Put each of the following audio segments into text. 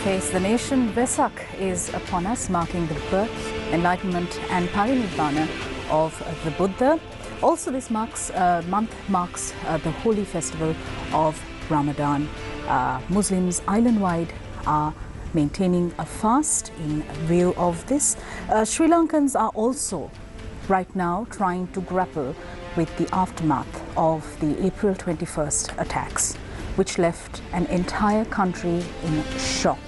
face the nation. Vesak is upon us, marking the birth, enlightenment and parinirvana of the Buddha. Also, this month marks the holy festival of Ramadan. Muslims island-wide are maintaining a fast in view of this. Sri Lankans are also right now trying to grapple with the aftermath of the April 21st attacks, which left an entire country in shock.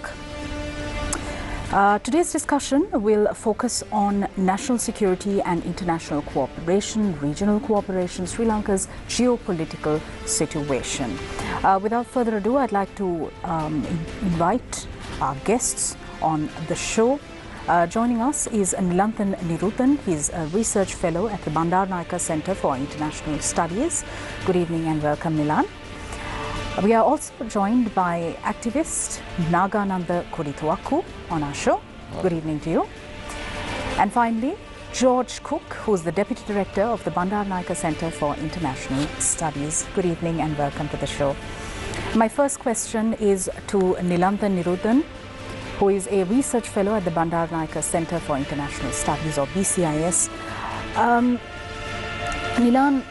Today's discussion will focus on national security and international cooperation, regional cooperation, Sri Lanka's geopolitical situation. Without further ado, I'd like to invite our guests on the show. Joining us is Nilantan Niruthan. He's a research fellow at the Bandaranaike Centre for International Studies. Good evening and welcome, Nilan. We are also joined by activist Nagananda Kodituaku on our show. Good evening to you. And finally, George Cook, who's the Deputy Director of the Bandaranaike Centre for International Studies. Good evening and welcome to the show. My first question is to Nilantan Niruthan, who is a research fellow at the Bandaranaike Centre for International Studies, or BCIS. Nilan,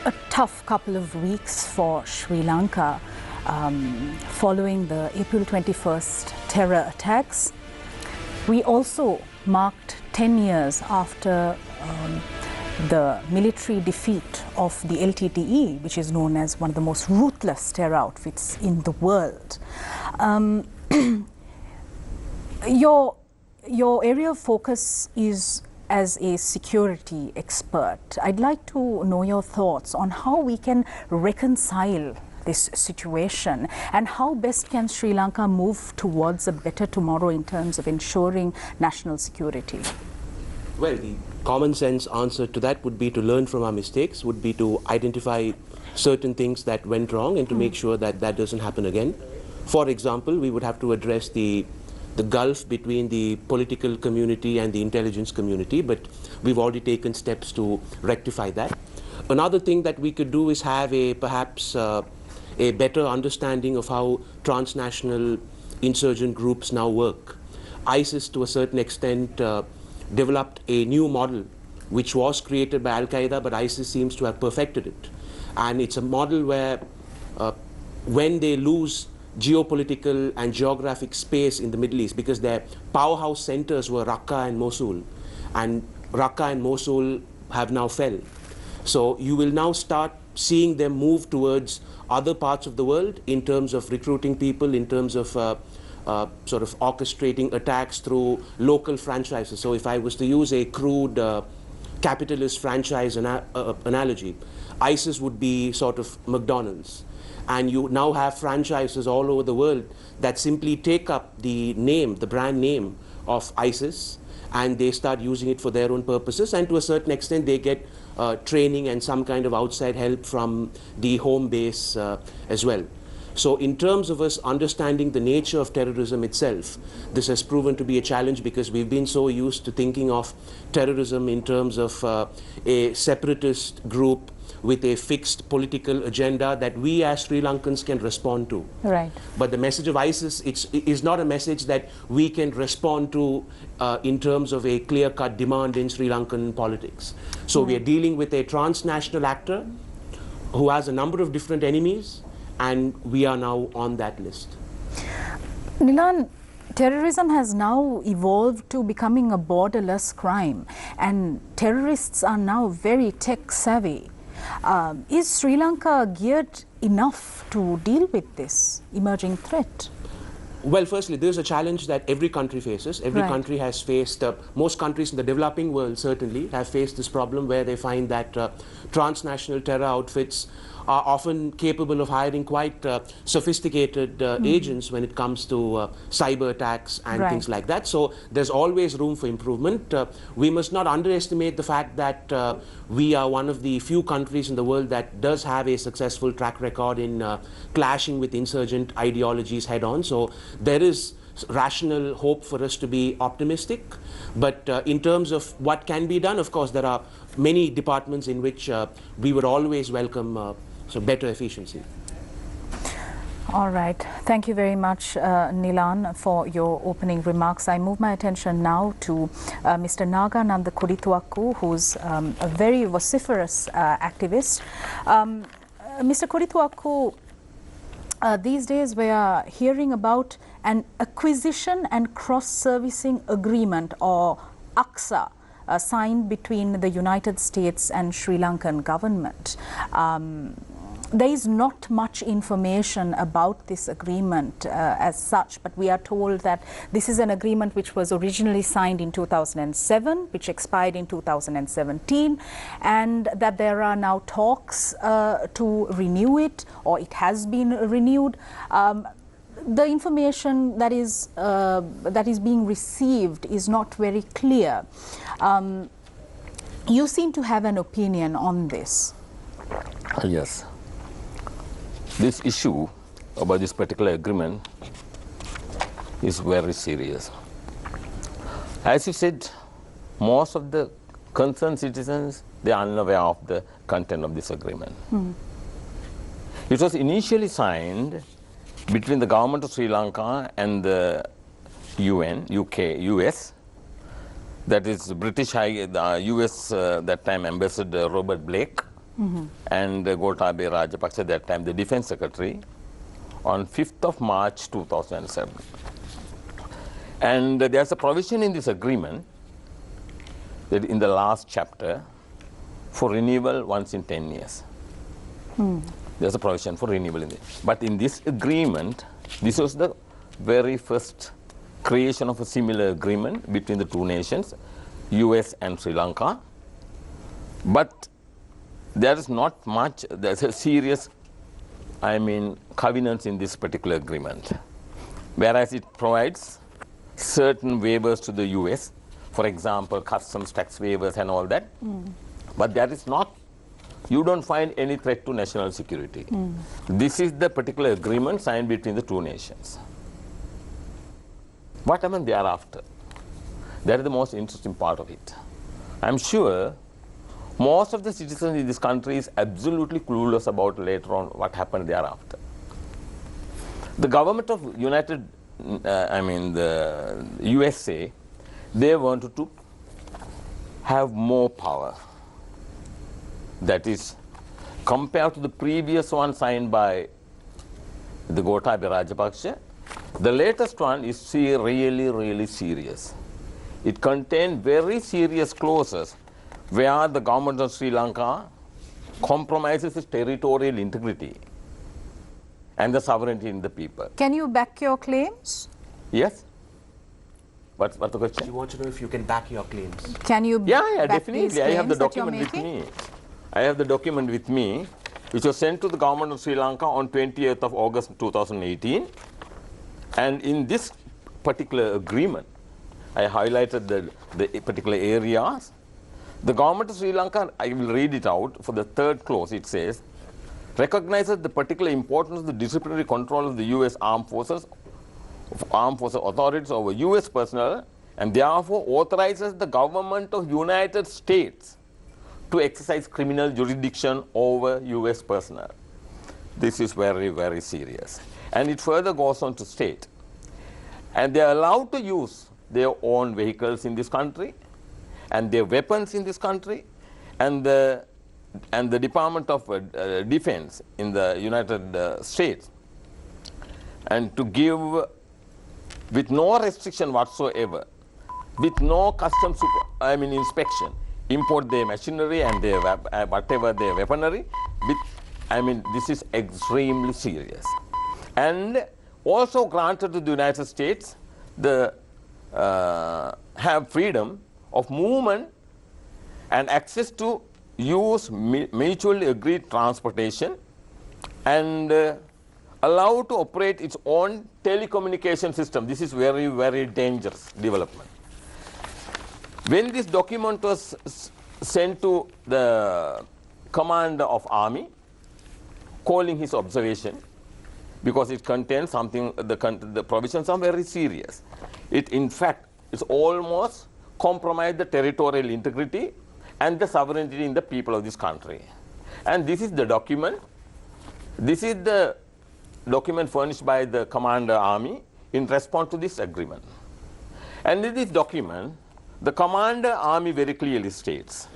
a tough couple of weeks for Sri Lanka following the April 21st terror attacks. We also marked 10 years after the military defeat of the LTTE, which is known as one of the most ruthless terror outfits in the world. Your area of focus is as a security expert. I'd like to know your thoughts on how we can reconcile this situation and how best can Sri Lanka move towards a better tomorrow in terms of ensuring national security. Well, the common sense answer to that would be to learn from our mistakes, would be to identify certain things that went wrong and to make sure that that doesn't happen again. For example, we would have to address the gulf between the political community and the intelligence community, but we've already taken steps to rectify that. Another thing that we could do is have perhaps a better understanding of how transnational insurgent groups now work. ISIS, to a certain extent, developed a new model which was created by Al-Qaeda, but ISIS seems to have perfected it. And it's a model where when they lose geopolitical and geographic space in the Middle East, because their powerhouse centers were Raqqa and Mosul, and Raqqa and Mosul have now fell. So you will now start seeing them move towards other parts of the world in terms of recruiting people, in terms of sort of orchestrating attacks through local franchises. So if I was to use a crude capitalist franchise analogy, ISIS would be sort of McDonald's. And you now have franchises all over the world that simply take up the name, the brand name of ISIS, and they start using it for their own purposes. And to a certain extent, they get training and some kind of outside help from the home base as well. So in terms of us understanding the nature of terrorism itself, this has proven to be a challenge because we've been so used to thinking of terrorism in terms of a separatist group with a fixed political agenda that we as Sri Lankans can respond to. Right. But the message of ISIS is not a message that we can respond to in terms of a clear-cut demand in Sri Lankan politics. So we are dealing with a transnational actor who has a number of different enemies, and we are now on that list. Nilan, terrorism has now evolved to becoming a borderless crime, and terrorists are now very tech-savvy. Is Sri Lanka geared enough to deal with this emerging threat? Well, firstly, there's a challenge that every country faces. Every country has faced, most countries in the developing world certainly have faced this problem where they find that transnational terror outfits are often capable of hiring quite sophisticated agents when it comes to cyber attacks and things like that. So there's always room for improvement. We must not underestimate the fact that we are one of the few countries in the world that does have a successful track record in clashing with insurgent ideologies head-on. So there is rational hope for us to be optimistic. But in terms of what can be done, of course, there are many departments in which we would always welcome better efficiency. All right. Thank you very much, Nilan, for your opening remarks. I move my attention now to Mr. Naga Nanda Kodituaku, who's a very vociferous activist. Mr. Kodituaku, these days we are hearing about an acquisition and cross-servicing agreement, or ACSA, signed between the United States and Sri Lankan government. There is not much information about this agreement as such, but we are told that this is an agreement which was originally signed in 2007, which expired in 2017, and that there are now talks to renew it, or it has been renewed. The information that is being received is not very clear. You seem to have an opinion on this. Yes. This issue about this particular agreement is very serious. As you said, most of the concerned citizens, they are unaware of the content of this agreement. It was initially signed between the government of Sri Lanka and the UN, UK, US. That is British US that time Ambassador Robert Blake. And Gotabaya Rajapaksa, that time the Defense Secretary, on 5th of March 2007. And there's a provision in this agreement that in the last chapter for renewal once in 10 years. There's a provision for renewal in it. But in this agreement, this was the very first creation of a similar agreement between the two nations, US and Sri Lanka. But there is not much, there's a serious, covenants in this particular agreement. Whereas it provides certain waivers to the US, for example, customs tax waivers and all that. But there is not, you don't find any threat to national security. This is the particular agreement signed between the two nations. What happened thereafter? That is the most interesting part of it. I'm sure most of the citizens in this country is absolutely clueless about later on what happened thereafter. The government of the USA, they wanted to have more power. That is, compared to the previous one signed by the Gotabaya Rajapaksa, the latest one is really, really serious. It contained very serious clauses where the government of Sri Lanka compromises its territorial integrity and the sovereignty in the people. Can you back your claims? Yes. What's the question? You want to know if you can back your claims? Can you Yeah, back definitely. these I have the claims that you're document with making? me. I have the document with me, which was sent to the government of Sri Lanka on 28th of August 2018. And in this particular agreement, I highlighted the particular areas. The government of Sri Lanka, I will read it out, for the third clause, it says, recognizes the particular importance of the disciplinary control of the U.S. armed forces authorities over U.S. personnel, and therefore authorizes the government of United States to exercise criminal jurisdiction over U.S. personnel. This is very, very serious. And it further goes on to state, and they are allowed to use their own vehicles in this country, and their weapons in this country, and the Department of Defense in the United States, and to give with no restriction whatsoever, with no customs inspection, import their machinery and their whatever their weaponry. This is extremely serious, and also granted to the United States the have freedom of movement and access to use mutually agreed transportation, and allowed to operate its own telecommunication system. This is very, very dangerous development. When this document was sent to the commander of army, calling his observation, because it contains something, the provisions are very serious. It in fact is almost compromise the territorial integrity and the sovereignty in the people of this country. And this is the document. This is the document furnished by the Commander Army in response to this agreement. And in this document, the Commander Army very clearly states,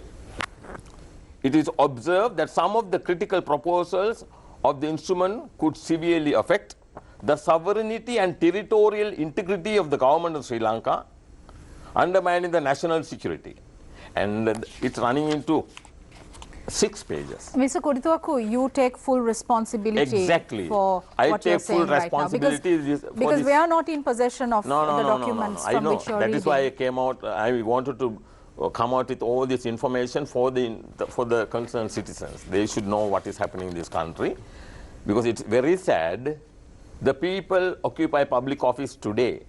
it is observed that some of the critical proposals of the instrument could severely affect the sovereignty and territorial integrity of the government of Sri Lanka, undermining the national security. And it's running into 6 pages. Mr. Counterterrorism, you take full responsibility for what you're saying right now. Because we are not in possession of the documents from which you're reading. That is why I came out. I wanted to come out with all this information for the concerned citizens. They should know what is happening in this country, because it's very sad. The people occupy public office today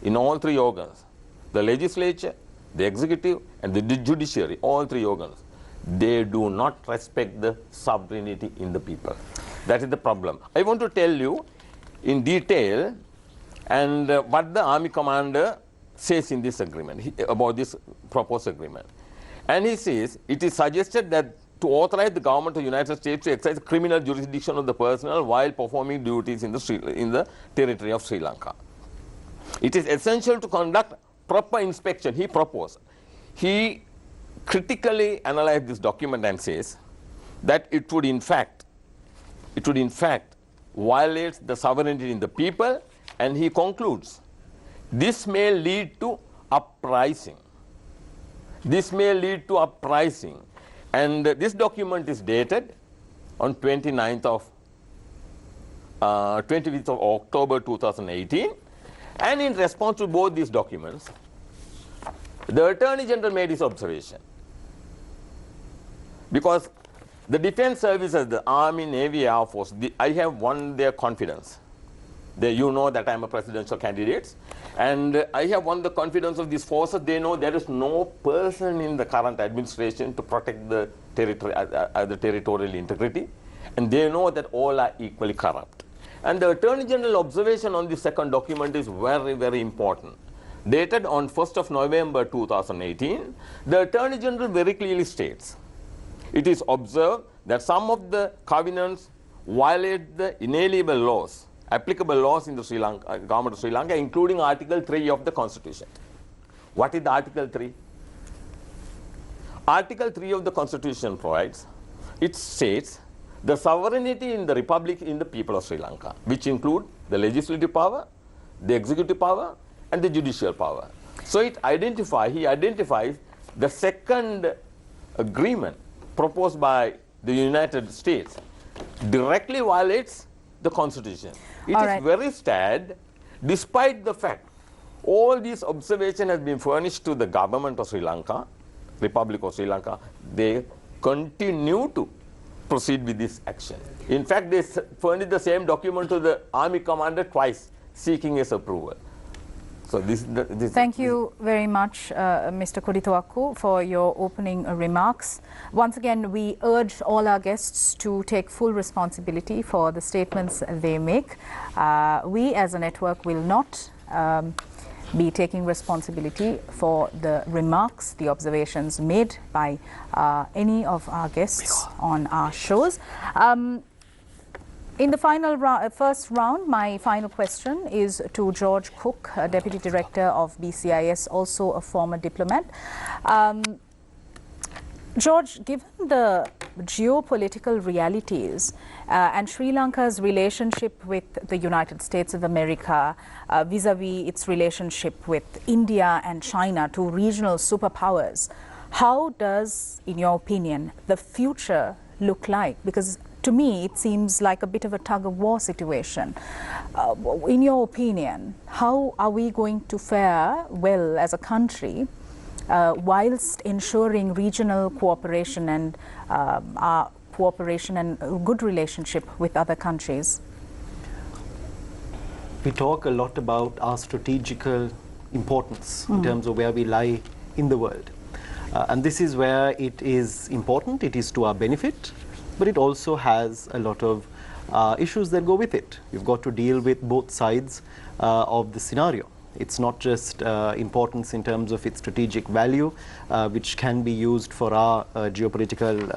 in all 3 organs: the legislature, the executive, and the judiciary. All 3 organs. They do not respect the sovereignty in the people. That is the problem. I want to tell you in detail and what the army commander says in this agreement, about this proposed agreement. And he says, it is suggested that to authorize the government of the United States to exercise criminal jurisdiction of the personnel while performing duties in the territory of Sri Lanka. It is essential to conduct proper inspection. He proposed. He critically analyzed this document and says that it would in fact violate the sovereignty in the people, and he concludes, this may lead to uprising. This may lead to uprising. And this document is dated on 25th of October 2018. And in response to both these documents, the Attorney General made his observation. Because the defense services, the Army, Navy, Air Force, I have won their confidence. You know that I am a presidential candidate, and I have won the confidence of these forces. They know there is no person in the current administration to protect the territorial integrity, and they know that all are equally corrupt. And the Attorney General observation on the second document is very, very important. Dated on 1st of November 2018, the Attorney General very clearly states, it is observed that some of the covenants violate the inalienable laws, applicable laws in the government of Sri Lanka, including Article 3 of the Constitution. What is the Article 3? Article 3 of the Constitution provides, it states, the sovereignty in the Republic in the people of Sri Lanka, which include the legislative power, the executive power, and the judicial power. So he identifies the second agreement proposed by the United States directly violates the Constitution. It is very sad, despite the fact all these observation has been furnished to the government of Sri Lanka, Republic of Sri Lanka, they continue to proceed with this action. In fact, they furnished the same document to the army commander twice, seeking his approval. So Thank you very much, Mr. Counterterrorism, for your opening remarks. Once again, we urge all our guests to take full responsibility for the statements they make. We as a network will not be taking responsibility for the remarks, the observations made by any of our guests on our shows. In the first round, my final question is to George Cook, Deputy Director of BCIS, also a former diplomat. George, given the geopolitical realities and Sri Lanka's relationship with the United States of America vis-a-vis its relationship with India and China, two regional superpowers, how does, in your opinion, the future look like? Because to me, it seems like a bit of a tug-of-war situation. In your opinion, how are we going to fare well as a country whilst ensuring regional cooperation and our cooperation and a good relationship with other countries? We talk a lot about our strategical importance in terms of where we lie in the world. And this is where it is important, it is to our benefit, but it also has a lot of issues that go with it. You've got to deal with both sides of the scenario. It's not just importance in terms of its strategic value, which can be used for our geopolitical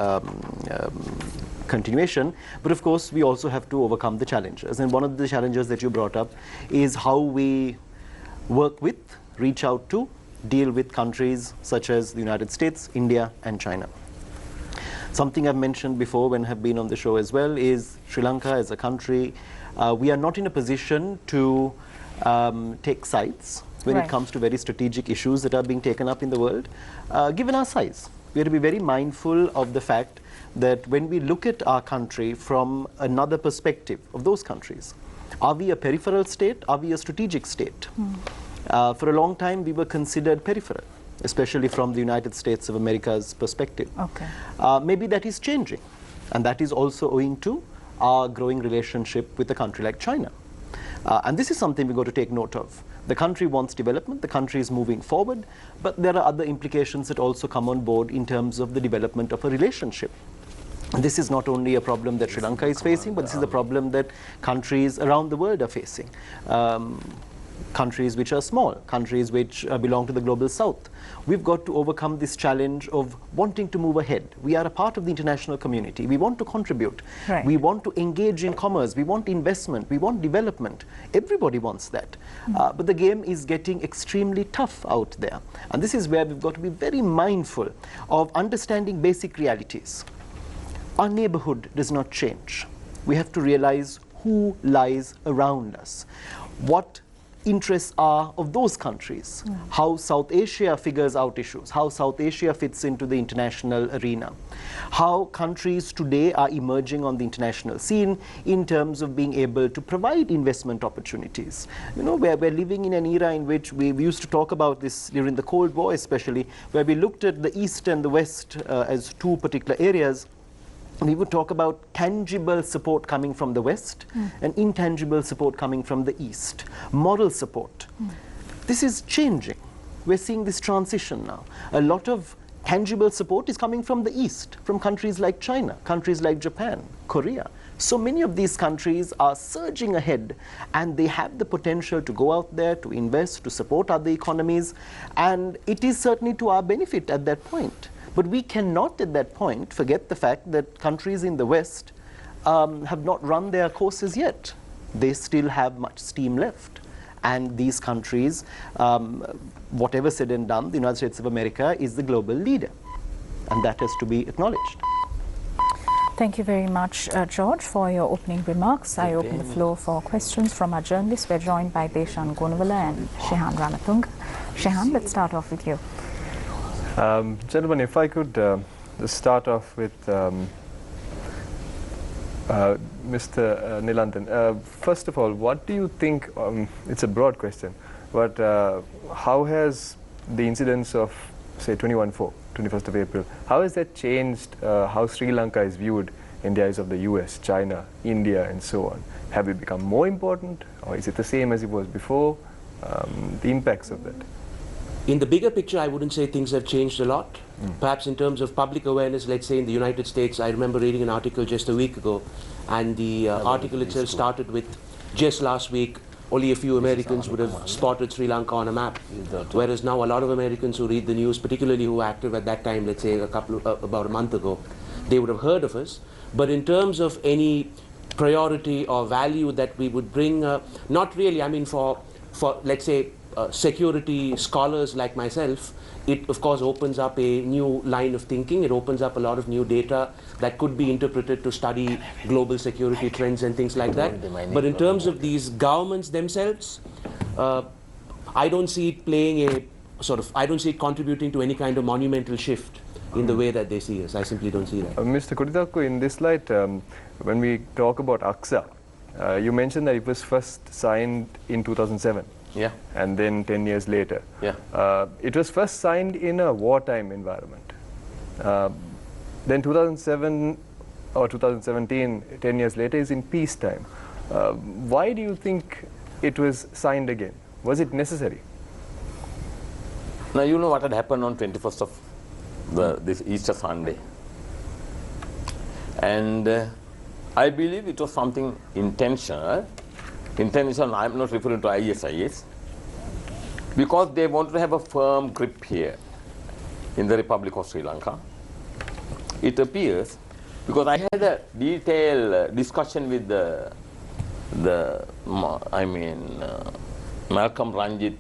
continuation. But of course, we also have to overcome the challenges. And one of the challenges that you brought up is how we work with, reach out to, deal with countries such as the United States, India, and China. Something I've mentioned before when I've been on the show as well is Sri Lanka as a country. We are not in a position to take sides when it comes to very strategic issues that are being taken up in the world, given our size. We have to be very mindful of the fact that when we look at our country from another perspective of those countries, are we a peripheral state? Are we a strategic state? For a long time, we were considered peripheral, especially from the United States of America's perspective. Okay. Maybe that is changing, and that is also owing to our growing relationship with a country like China. And this is something we've got to take note of. The country wants development, the country is moving forward, but there are other implications that also come on board in terms of the development of a relationship. And this is not only a problem that Sri Lanka is facing, but this is a problem that countries around the world are facing. Countries which are small, countries which belong to the global south. We've got to overcome this challenge of wanting to move ahead. We are a part of the international community. We want to contribute. Right. We want to engage in commerce. We want investment. We want development. Everybody wants that. But the game is getting extremely tough out there. And this is where we've got to be very mindful of understanding basic realities. Our neighborhood does not change. We have to realize who lies around us. What interests are of those countries, how South Asia figures out issues, how South Asia fits into the international arena, how countries today are emerging on the international scene in terms of being able to provide investment opportunities. You know, we're living in an era in which we used to talk about this during the Cold War especially, where we looked at the East and the West as two particular areas. We would talk about tangible support coming from the West and intangible support coming from the East, moral support. This is changing. We're seeing this transition now. A lot of tangible support is coming from the East, from countries like China, countries like Japan, Korea. So many of these countries are surging ahead, and they have the potential to go out there, to invest, to support other economies, and it is certainly to our benefit at that point. But we cannot at that point forget the fact that countries in the West have not run their courses yet. They still have much steam left. And these countries, whatever said and done, the United States of America is the global leader. And that has to be acknowledged. Thank you very much, George, for your opening remarks. I open the floor for questions from our journalists. We're joined by Deshan Gunawala and Shehan Ranatunga. Shehan, let's start off with you. Gentlemen, if I could just start off with Mr. Nilanjan. First of all, what do you think, it's a broad question, but how has the incidence of, say, 21st of April, how has that changed how Sri Lanka is viewed in the eyes of the US, China, India, and so on? Have it become more important, or is it the same as it was before? The impacts of that. In the bigger picture, I wouldn't say things have changed a lot. Perhaps in terms of public awareness, let's say in the United States, I remember reading an article just a week ago, and the article itself started with, just last week, only a few Americans would have spotted Sri Lanka on a map. Whereas now a lot of Americans who read the news, particularly who were active at that time, let's say about a month ago, they would have heard of us. But in terms of any priority or value that we would bring, not really. I mean, for let's say, security scholars like myself, it of course opens up a new line of thinking. It opens up a lot of new data that could be interpreted to study global security trends and things like that. But in terms of these governments themselves, I don't see it playing a I don't see it contributing to any kind of monumental shift in the way that they see us. I simply don't see that. Mr. Counterterrorism, in this light, when we talk about AXA, you mentioned that it was first signed in 2007. Yeah. And then 10 years later. Yeah. It was first signed in a wartime environment. Then 2007 or 2017, 10 years later, is in peacetime. Why do you think it was signed again? Was it necessary? Now, you know what had happened on 21st of this Easter Sunday. And I believe it was something intentional. Intentional, I'm not referring to ISIS, because they wanted to have a firm grip here in the Republic of Sri Lanka. It appears because I had a detailed discussion with Malcolm Ranjit,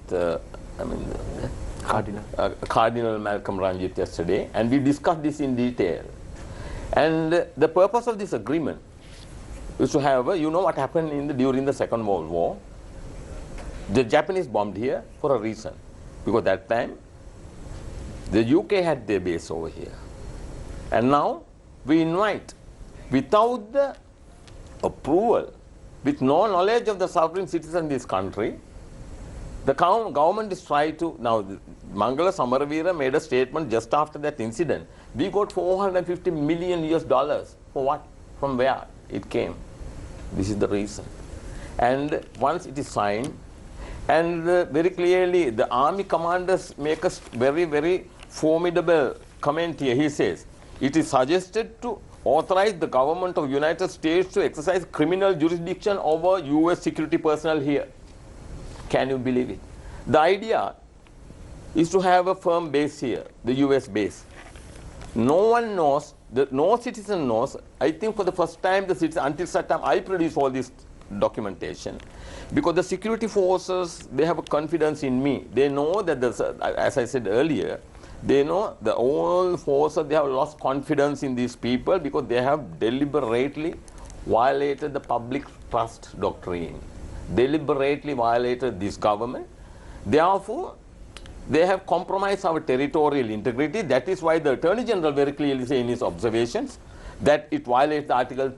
Cardinal Malcolm Ranjit yesterday, and we discussed this in detail. And the purpose of this agreement is to have, you know what happened during the Second World War. The Japanese bombed here for a reason, because that time the UK had their base over here. And now we invite, without the approval, with no knowledge of the sovereign citizen in this country, the government is trying to, now Mangala Samaravira made a statement just after that incident. We got $450 million US. For what? From where it came? This is the reason. And once it is signed, and very clearly the army commanders make a very, very formidable comment here. He says, it is suggested to authorize the government of United States to exercise criminal jurisdiction over US security personnel here. Can you believe it? The idea is to have a firm base here, the US base. No one knows, no citizen knows. I think for the first time, the citizen, until such time I produce all this documentation, because the security forces, they have a confidence in me. They know that, as I said earlier, they know the whole forces, they have lost confidence in these people because they have deliberately violated the public trust doctrine, deliberately violated this government. Therefore, they have compromised our territorial integrity. That is why the Attorney General very clearly says in his observations that it violates the Article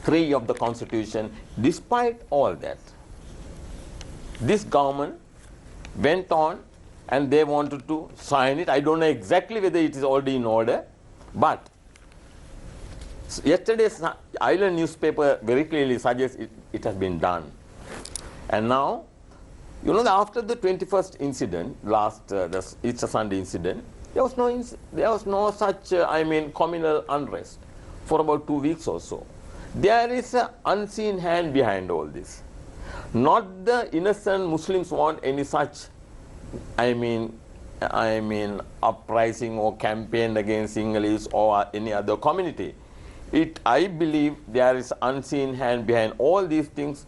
3 of the Constitution. Despite all that, this government went on and they wanted to sign it. I don't know exactly whether it is already in order, but yesterday's Island newspaper very clearly suggests it has been done. And now, you know, after the 21st incident, it's a Sunday incident, there was no such, communal unrest for about 2 weeks or so. There is an unseen hand behind all this. Not the innocent Muslims want any such, uprising or campaign against English or any other community. I believe there is unseen hand behind all these things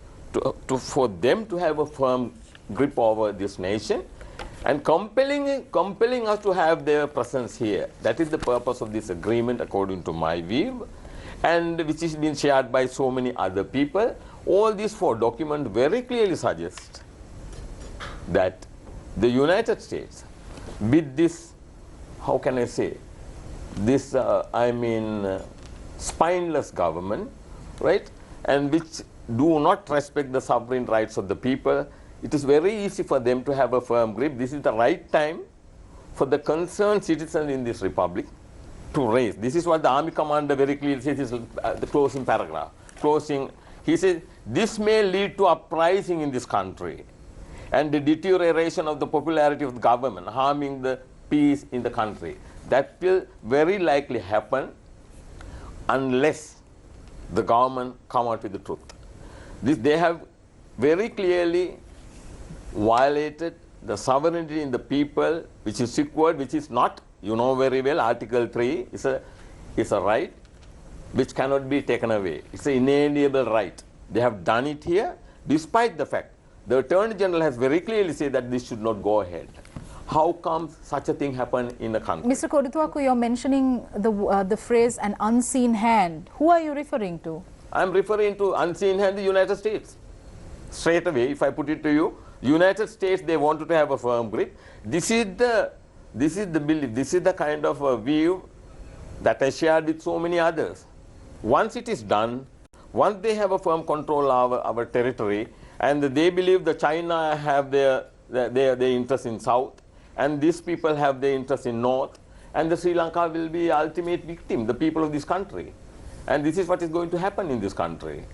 for them to have a firm grip over this nation and compelling us to have their presence here. That is the purpose of this agreement, according to my view, and which is being shared by so many other people. All these 4 documents very clearly suggest that the United States, with this, how can I say, this, spineless government, right, and which do not respect the sovereign rights of the people, it is very easy for them to have a firm grip. This is the right time for the concerned citizens in this republic to raise. This is what the army commander very clearly says in the closing paragraph. He says, this may lead to uprising in this country and the deterioration of the popularity of the government, harming the peace in the country. That will very likely happen unless the government come out with the truth. They have very clearly violated the sovereignty in the people, which is secured, which is not, you know very well, Article 3 is a right which cannot be taken away. It's an inalienable right. They have done it here, despite the fact the Attorney General has very clearly said that this should not go ahead. How come such a thing happened in a country? Mr. Kodituaku, you're mentioning the phrase an unseen hand. Who are you referring to? I'm referring to unseen hand, the United States. Straight away, if I put it to you, United States, they wanted to have a firm grip. This is the belief, this is the kind of a view that I shared with so many others. Once it is done, once they have a firm control of our territory, and they believe that China have their interest in south, and these people have their interest in north, and the Sri Lanka will be ultimate victim, the people of this country. And this is what is going to happen in this country.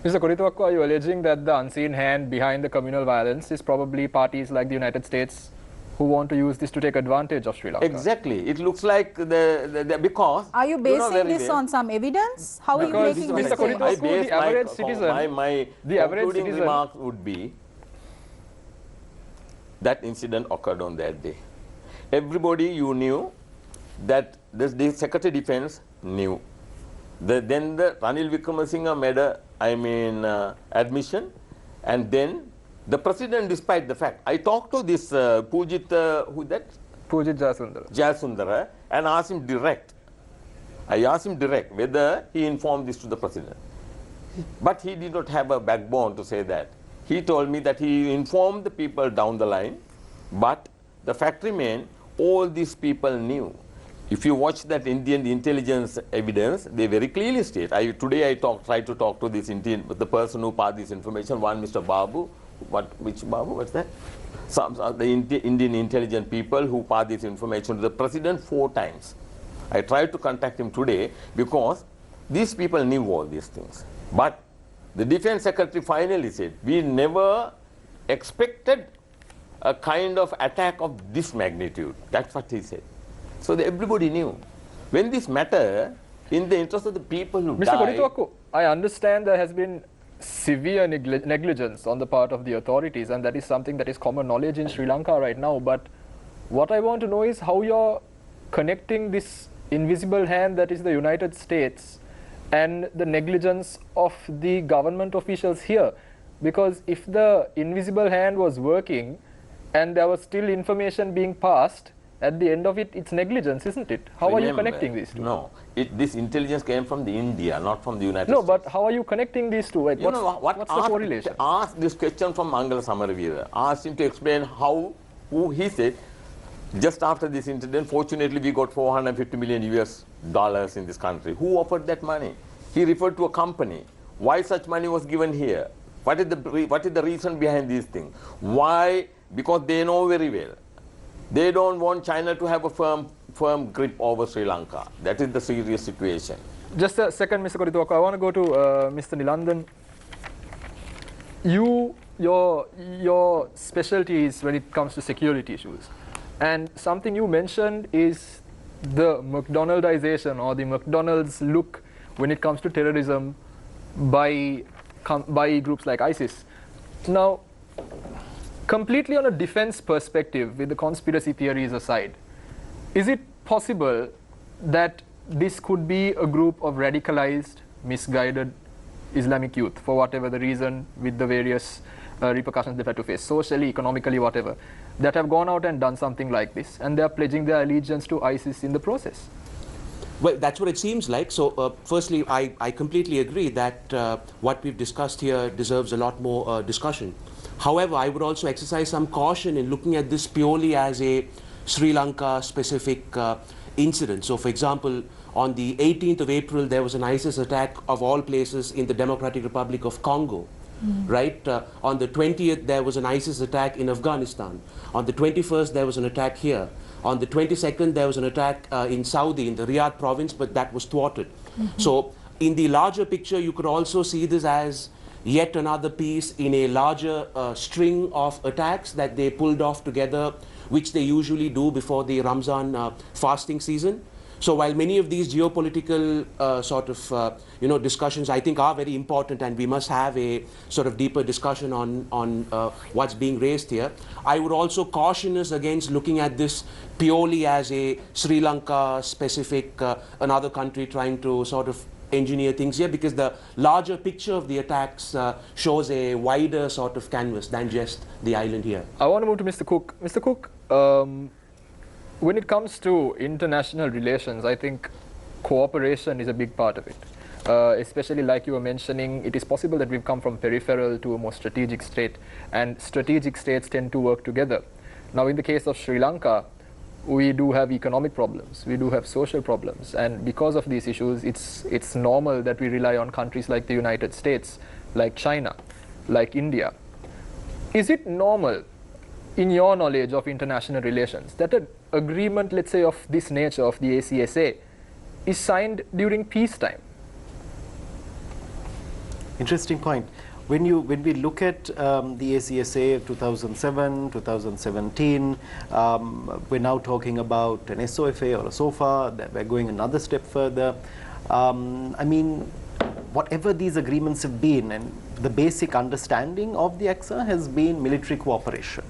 Mr. Kodituaku, are you alleging that the unseen hand behind the communal violence is probably parties like the United States who want to use this to take advantage of Sri Lanka? Exactly. It looks like because... Are you basing this on some evidence? How are you making this claim? I base the average citizen, my concluding remark would be that incident occurred on that day. Everybody you knew that the Secretary of Defense knew. Then the Ranil Wickremesinghe made a, admission, and then the president, despite the fact, I talked to this Pujit, who that? Pujit Jayasundara. Jayasundara, and asked him direct. I asked him direct whether he informed this to the president. But he did not have a backbone to say that. He told me that he informed the people down the line, but the fact remained, all these people knew. If you watch that Indian intelligence evidence, they very clearly state. Today I tried to talk to this the person who passed this information, one Mr. Babu. Which Babu? What's that? Some the Indian intelligence people who passed this information to the president 4 times. I tried to contact him today because these people knew all these things. But the defense secretary finally said, we never expected a kind of attack of this magnitude. That's what he said. So everybody knew. When this matter, in the interest of the people who Mr. died... Kodithuakku, I understand there has been severe negligence on the part of the authorities, and that is something that is common knowledge in Sri Lanka right now. But what I want to know is how you're connecting this invisible hand that is the United States and the negligence of the government officials here. Because if the invisible hand was working and there was still information being passed, at the end of it, it's negligence, isn't it? How are you connecting these two? No, this intelligence came from the India, not from the United States. No, but how are you connecting these two? Like, what's the correlation? Ask this question from Mangala Samaravira. Ask him to explain who he said, just after this incident, fortunately we got $450 million US in this country. Who offered that money? He referred to a company. Why such money was given here? What is the reason behind these things? Why? Because they know very well. They don't want China to have a firm grip over Sri Lanka. That is the serious situation. Just a second, Mr. Kodithuakku. I want to go to Mr. Nilandan. Your specialty is when it comes to security issues. And something you mentioned is the McDonaldization or the McDonald's look when it comes to terrorism by groups like ISIS. Now, completely on a defense perspective, with the conspiracy theories aside, is it possible that this could be a group of radicalized, misguided Islamic youth, for whatever the reason, with the various repercussions they've had to face, socially, economically, whatever, that have gone out and done something like this, and they're pledging their allegiance to ISIS in the process? Well, that's what it seems like. So, firstly, I completely agree that what we've discussed here deserves a lot more discussion. However, I would also exercise some caution in looking at this purely as a Sri Lanka-specific incident. So, for example, on the 18th of April, there was an ISIS attack of all places in the Democratic Republic of Congo. Right? On the 20th, there was an ISIS attack in Afghanistan. On the 21st, there was an attack here. On the 22nd, there was an attack in Saudi, in the Riyadh province, but that was thwarted. So, in the larger picture, you could also see this as yet another piece in a larger string of attacks that they pulled off together, which they usually do before the Ramzan fasting season. So while many of these geopolitical discussions I think are very important, and we must have a sort of deeper discussion on what's being raised here, I would also caution us against looking at this purely as a Sri Lanka specific, another country trying to sort of engineer things here, because the larger picture of the attacks shows a wider sort of canvas than just the island here. I want to move to Mr. Cook. Mr. Cook, when it comes to international relations, I think cooperation is a big part of it. Especially like you were mentioning, it is possible that we've come from peripheral to a more strategic state, and strategic states tend to work together. Now, in the case of Sri Lanka, we do have economic problems, we do have social problems, and because of these issues, it's normal that we rely on countries like the United States, like China, like India. Is it normal, in your knowledge of international relations, that an agreement, let's say, of this nature, of the ACSA, is signed during peacetime? Interesting point. When we look at the ACSA of 2007, 2017, we're now talking about an SOFA or a SOFA, that we're going another step further. I mean, whatever these agreements have been, and the basic understanding of the ACSA has been military cooperation.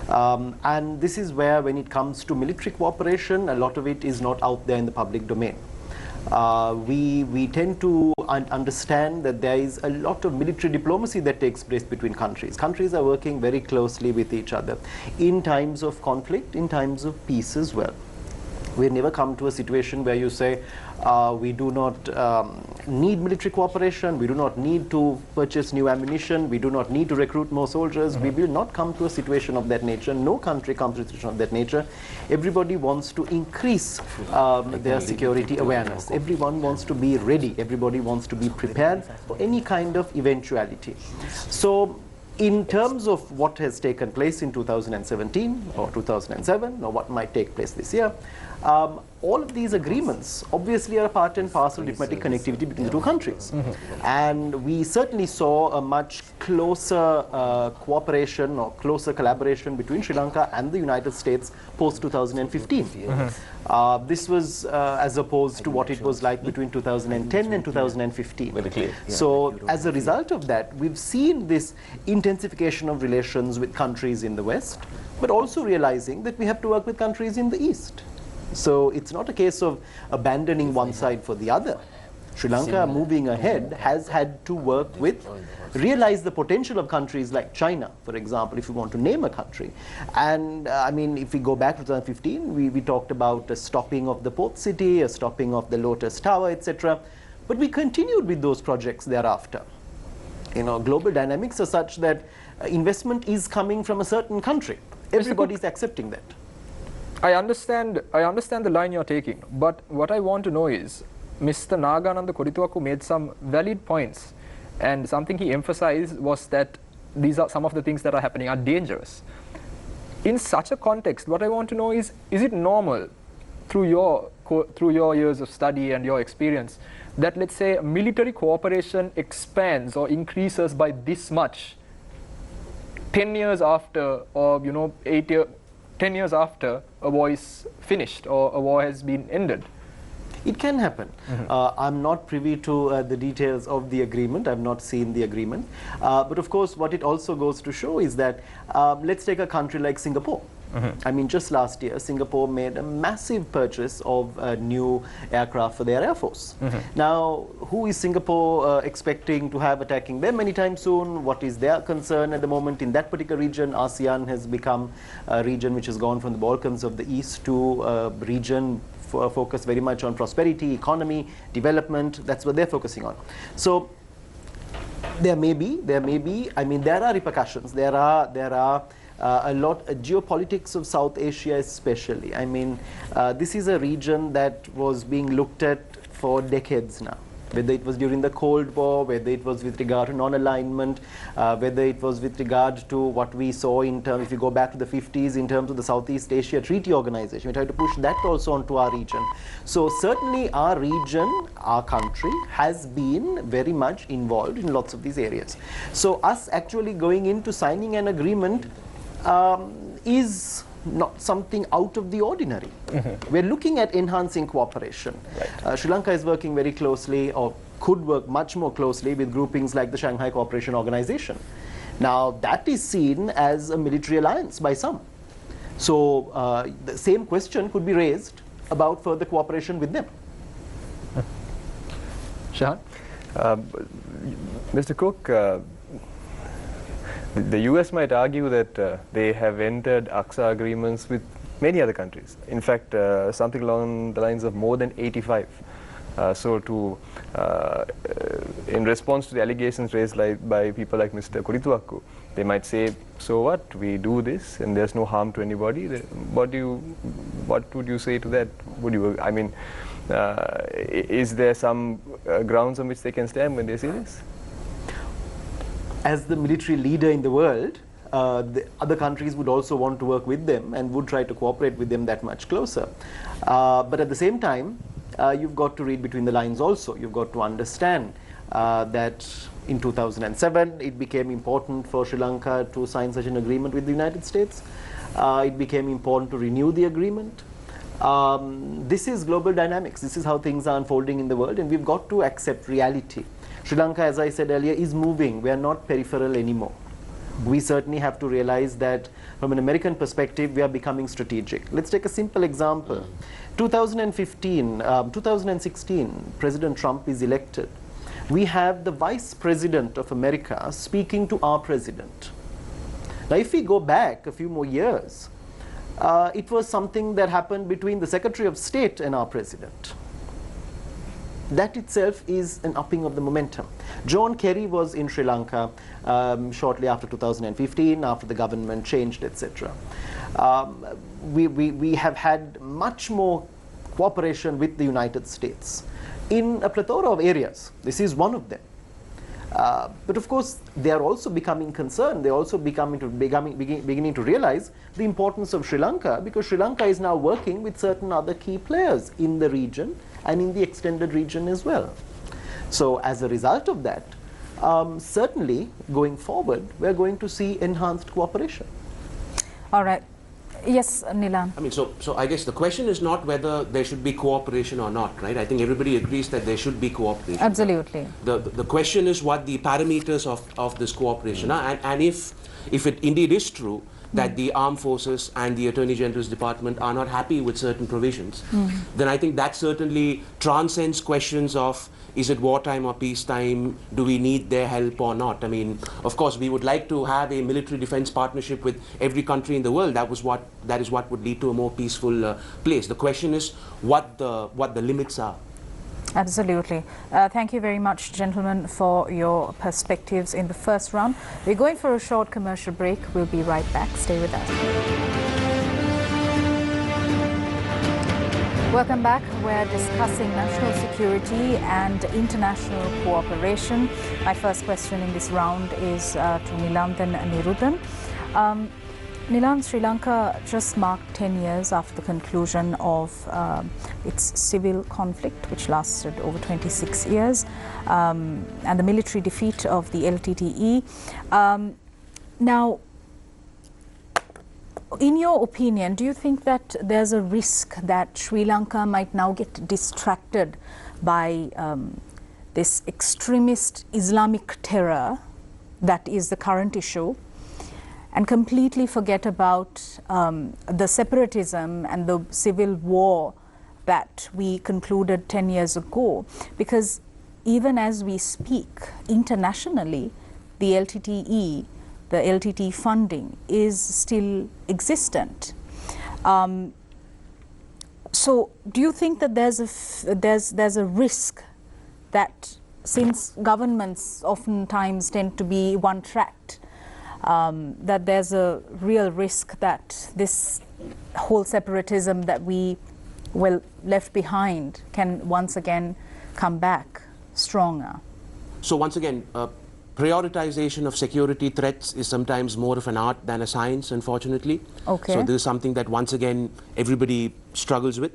And this is where, when it comes to military cooperation, a lot of it is not out there in the public domain. We tend to understand that there is a lot of military diplomacy that takes place between countries. Countries are working very closely with each other in times of conflict, in times of peace as well. We've never come to a situation where you say, we do not need military cooperation, we do not need to purchase new ammunition, we do not need to recruit more soldiers. We will not come to a situation of that nature. No country comes to a situation of that nature. Everybody wants to increase their security awareness. Everyone wants to be ready. Everybody wants to be prepared for any kind of eventuality. So, in terms of what has taken place in 2017 or 2007 or what might take place this year, all of these agreements obviously are a part and parcel of diplomatic connectivity between the two countries. And we certainly saw a much closer cooperation or closer collaboration between Sri Lanka and the United States post-2015. This was as opposed to what it was like between 2010 and 2015. Very clear. So as a result of that, we've seen this intensification of relations with countries in the West, but also realizing that we have to work with countries in the East. So it's not a case of abandoning one side for the other. Sri Lanka, moving ahead, has had to work with, realize the potential of countries like China, for example, if you want to name a country. And I mean, if we go back to 2015, we talked about a stopping of the port city, a stopping of the Lotus Tower, etc. But we continued with those projects thereafter. You know, global dynamics are such that investment is coming from a certain country. Everybody is accepting that. I understand the line you're taking, but what I want to know is, Mr. Nagananda Kodituaku made some valid points, and something he emphasized was that these are some of the things that are happening are dangerous. In such a context, what I want to know is it normal, through your years of study and your experience, that let's say military cooperation expands or increases by this much 10 years after, or 10 years after a war is finished or a war has been ended? It can happen. I'm not privy to the details of the agreement. I've not seen the agreement. But of course, what it also goes to show is that, let's take a country like Singapore. I mean, just last year, Singapore made a massive purchase of new aircraft for their Air Force. Now, who is Singapore expecting to have attacking them anytime soon? What is their concern at the moment in that particular region? ASEAN has become a region which has gone from the Balkans of the East to a region focused very much on prosperity, economy, development. That's what they're focusing on. So there may be, I mean, there are repercussions. There are a lot, geopolitics of South Asia especially. I mean, this is a region that was being looked at for decades now. Whether it was during the Cold War, whether it was with regard to non-alignment, whether it was with regard to what we saw in terms, if you go back to the 50s, in terms of the Southeast Asia Treaty Organization. We tried to push that also onto our region. So certainly our region, our country, has been very much involved in lots of these areas. So us actually going into signing an agreement is not something out of the ordinary. We're looking at enhancing cooperation. Right. Sri Lanka is working very closely, or could work much more closely, with groupings like the Shanghai Cooperation Organization. Now, that is seen as a military alliance by some. So the same question could be raised about further cooperation with them. Shahan? Mr. Cook, the US might argue that they have entered AXA agreements with many other countries. In fact, something along the lines of more than 85. In response to the allegations raised by people like Mr. Kodituaku, they might say, so what, we do this and there's no harm to anybody. What would you say to that? I mean, is there some grounds on which they can stand when they say this? As the military leader in the world, the other countries would also want to work with them and would try to cooperate with them that much closer. But at the same time, you've got to read between the lines also. You've got to understand that in 2007, it became important for Sri Lanka to sign such an agreement with the United States. It became important to renew the agreement. This is global dynamics. This is how things are unfolding in the world, and we've got to accept reality. Sri Lanka, as I said earlier, is moving. We are not peripheral anymore. We certainly have to realize that from an American perspective, we are becoming strategic. Let's take a simple example. 2016, President Trump is elected. We have the Vice President of America speaking to our President. Now, if we go back a few more years, it was something that happened between the Secretary of State and our President. That itself is an upping of the momentum. John Kerry was in Sri Lanka shortly after 2015, after the government changed, etc. We have had much more cooperation with the United States in a plethora of areas. This is one of them. But of course, they are also becoming concerned. They are also beginning to realize the importance of Sri Lanka, because Sri Lanka is now working with certain other key players in the region and in the extended region as well. So as a result of that, certainly going forward, we're going to see enhanced cooperation. All right. Yes, Nilan. I mean, so I guess the question is not whether there should be cooperation or not, right? I think everybody agrees that there should be cooperation. Absolutely. The question is what the parameters of this cooperation are, and if it indeed is true that the armed forces and the Attorney General's Department are not happy with certain provisions, then I think that certainly transcends questions of is it wartime or peacetime, do we need their help or not? I mean, of course, we would like to have a military defense partnership with every country in the world. That is what would lead to a more peaceful place. The question is what the limits are. Absolutely. Thank you very much, gentlemen, for your perspectives in the first round. We're going for a short commercial break. We'll be right back. Stay with us. Welcome back. We're discussing national security and international cooperation. My first question in this round is to Nilandan Niruddhan. Nilan, Sri Lanka just marked 10 years after the conclusion of its civil conflict, which lasted over 26 years, and the military defeat of the LTTE. Now, in your opinion, do you think that there's a risk that Sri Lanka might now get distracted by this extremist Islamic terror that is the current issue, and completely forget about the separatism and the civil war that we concluded 10 years ago? Because even as we speak, internationally, the LTTE, the LTT funding is still existent. So do you think that there's a risk that, since governments oftentimes tend to be one-tracked, that there's a real risk that this whole separatism that we left behind can once again come back stronger? So once again, prioritization of security threats is sometimes more of an art than a science, unfortunately. Okay. So this is something that once again everybody struggles with.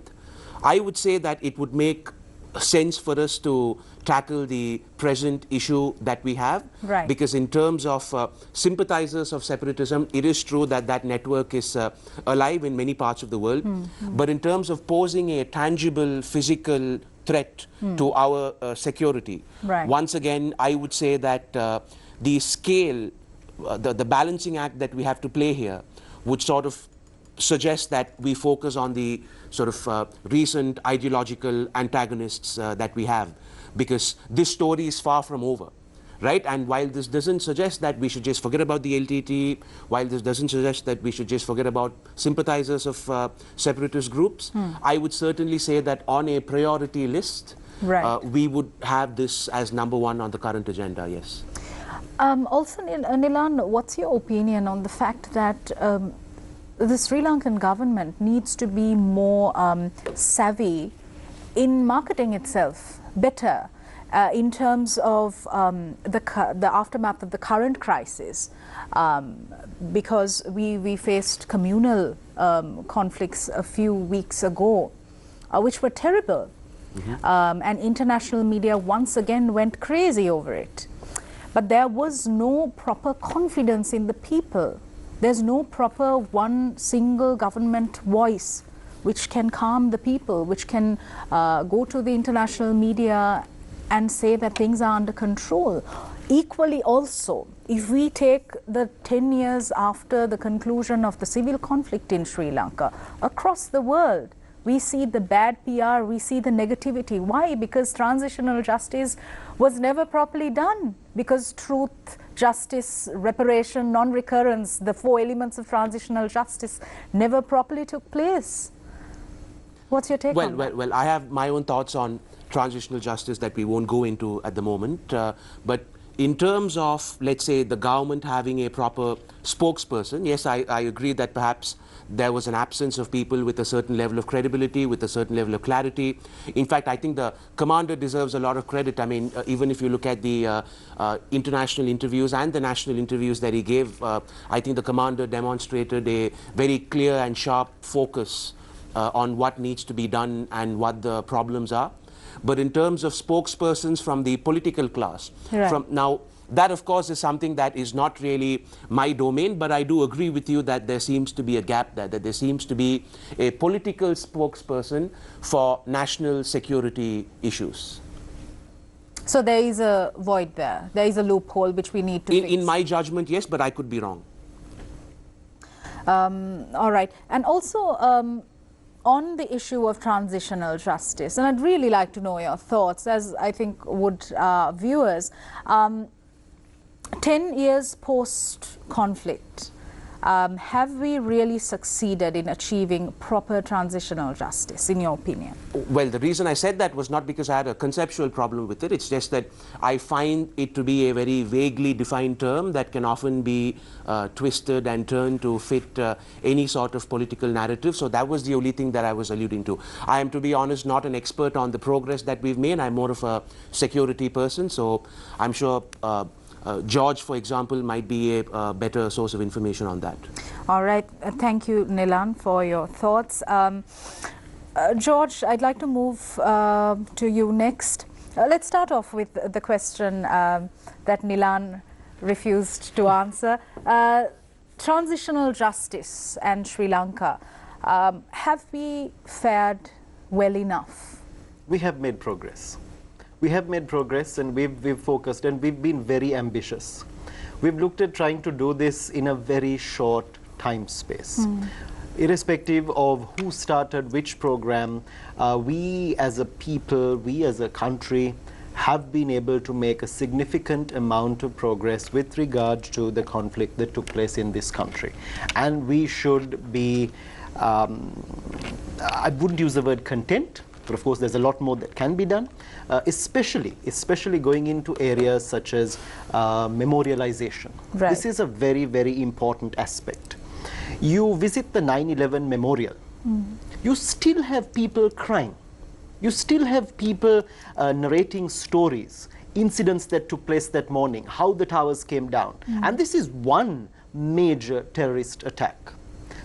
I would say that it would make sense for us to tackle the present issue that we have, right, because in terms of sympathizers of separatism, it is true that that network is alive in many parts of the world. But in terms of posing a tangible physical threat to our security, right, once again I would say that the scale, the balancing act that we have to play here would sort of suggest that we focus on the sort of recent ideological antagonists that we have, because this story is far from over, right? And while this doesn't suggest that we should just forget about the LTT, while this doesn't suggest that we should just forget about sympathizers of separatist groups, I would certainly say that on a priority list, right, we would have this as #1 on the current agenda, yes. Also, Nilan, what's your opinion on the fact that the Sri Lankan government needs to be more savvy in marketing itself better in terms of the aftermath of the current crisis, because we faced communal conflicts a few weeks ago, which were terrible, and international media once again went crazy over it. But there was no proper confidence in the people. There's no proper one single government voice which can calm the people, which can go to the international media and say that things are under control. equally also, if we take the 10 years after the conclusion of the civil conflict in Sri Lanka, across the world, we see the bad PR, we see the negativity. Why? Because transitional justice was never properly done. Because truth, justice, reparation, non-recurrence, the 4 elements of transitional justice never properly took place. What's your take on that? Well, I have my own thoughts on transitional justice that we won't go into at the moment. But in terms of, let's say, the government having a proper spokesperson, yes, I agree that perhaps there was an absence of people with a certain level of credibility, with a certain level of clarity. In fact, I think the commander deserves a lot of credit. I mean, even if you look at the international interviews and the national interviews that he gave, I think the commander demonstrated a very clear and sharp focus on what needs to be done and what the problems are. But in terms of spokespersons from the political class, now that of course is something that is not really my domain, but I do agree with you that there seems to be a gap there, that there seems to be a political spokesperson for national security issues. So there is a void there, there is a loophole which we need to fix. In my judgment, yes, but I could be wrong. All right, and also on the issue of transitional justice, and I'd really like to know your thoughts, as I think would viewers. 10 years post-conflict, have we really succeeded in achieving proper transitional justice, in your opinion? Well, the reason I said that was not because I had a conceptual problem with it. It's just that I find it to be a very vaguely defined term that can often be twisted and turned to fit any sort of political narrative. So that was the only thing that I was alluding to. I am, to be honest, not an expert on the progress that we've made. I'm more of a security person, so I'm sure George, for example, might be a better source of information on that. All right. Thank you, Nilan, for your thoughts. George, I'd like to move to you next. Let's start off with the question that Nilan refused to answer. Transitional justice and Sri Lanka, have we fared well enough? We have made progress. We have made progress, and we've focused, and we've been very ambitious. We've looked at trying to do this in a very short time space. Irrespective of who started which program, we as a people, we as a country, have been able to make a significant amount of progress with regard to the conflict that took place in this country. And we should be, I wouldn't use the word content, but of course there's a lot more that can be done, especially going into areas such as memorialization. Right. This is a very, very important aspect. You visit the 9/11 memorial, you still have people crying. You still have people narrating stories, incidents that took place that morning, how the towers came down. And this is one major terrorist attack.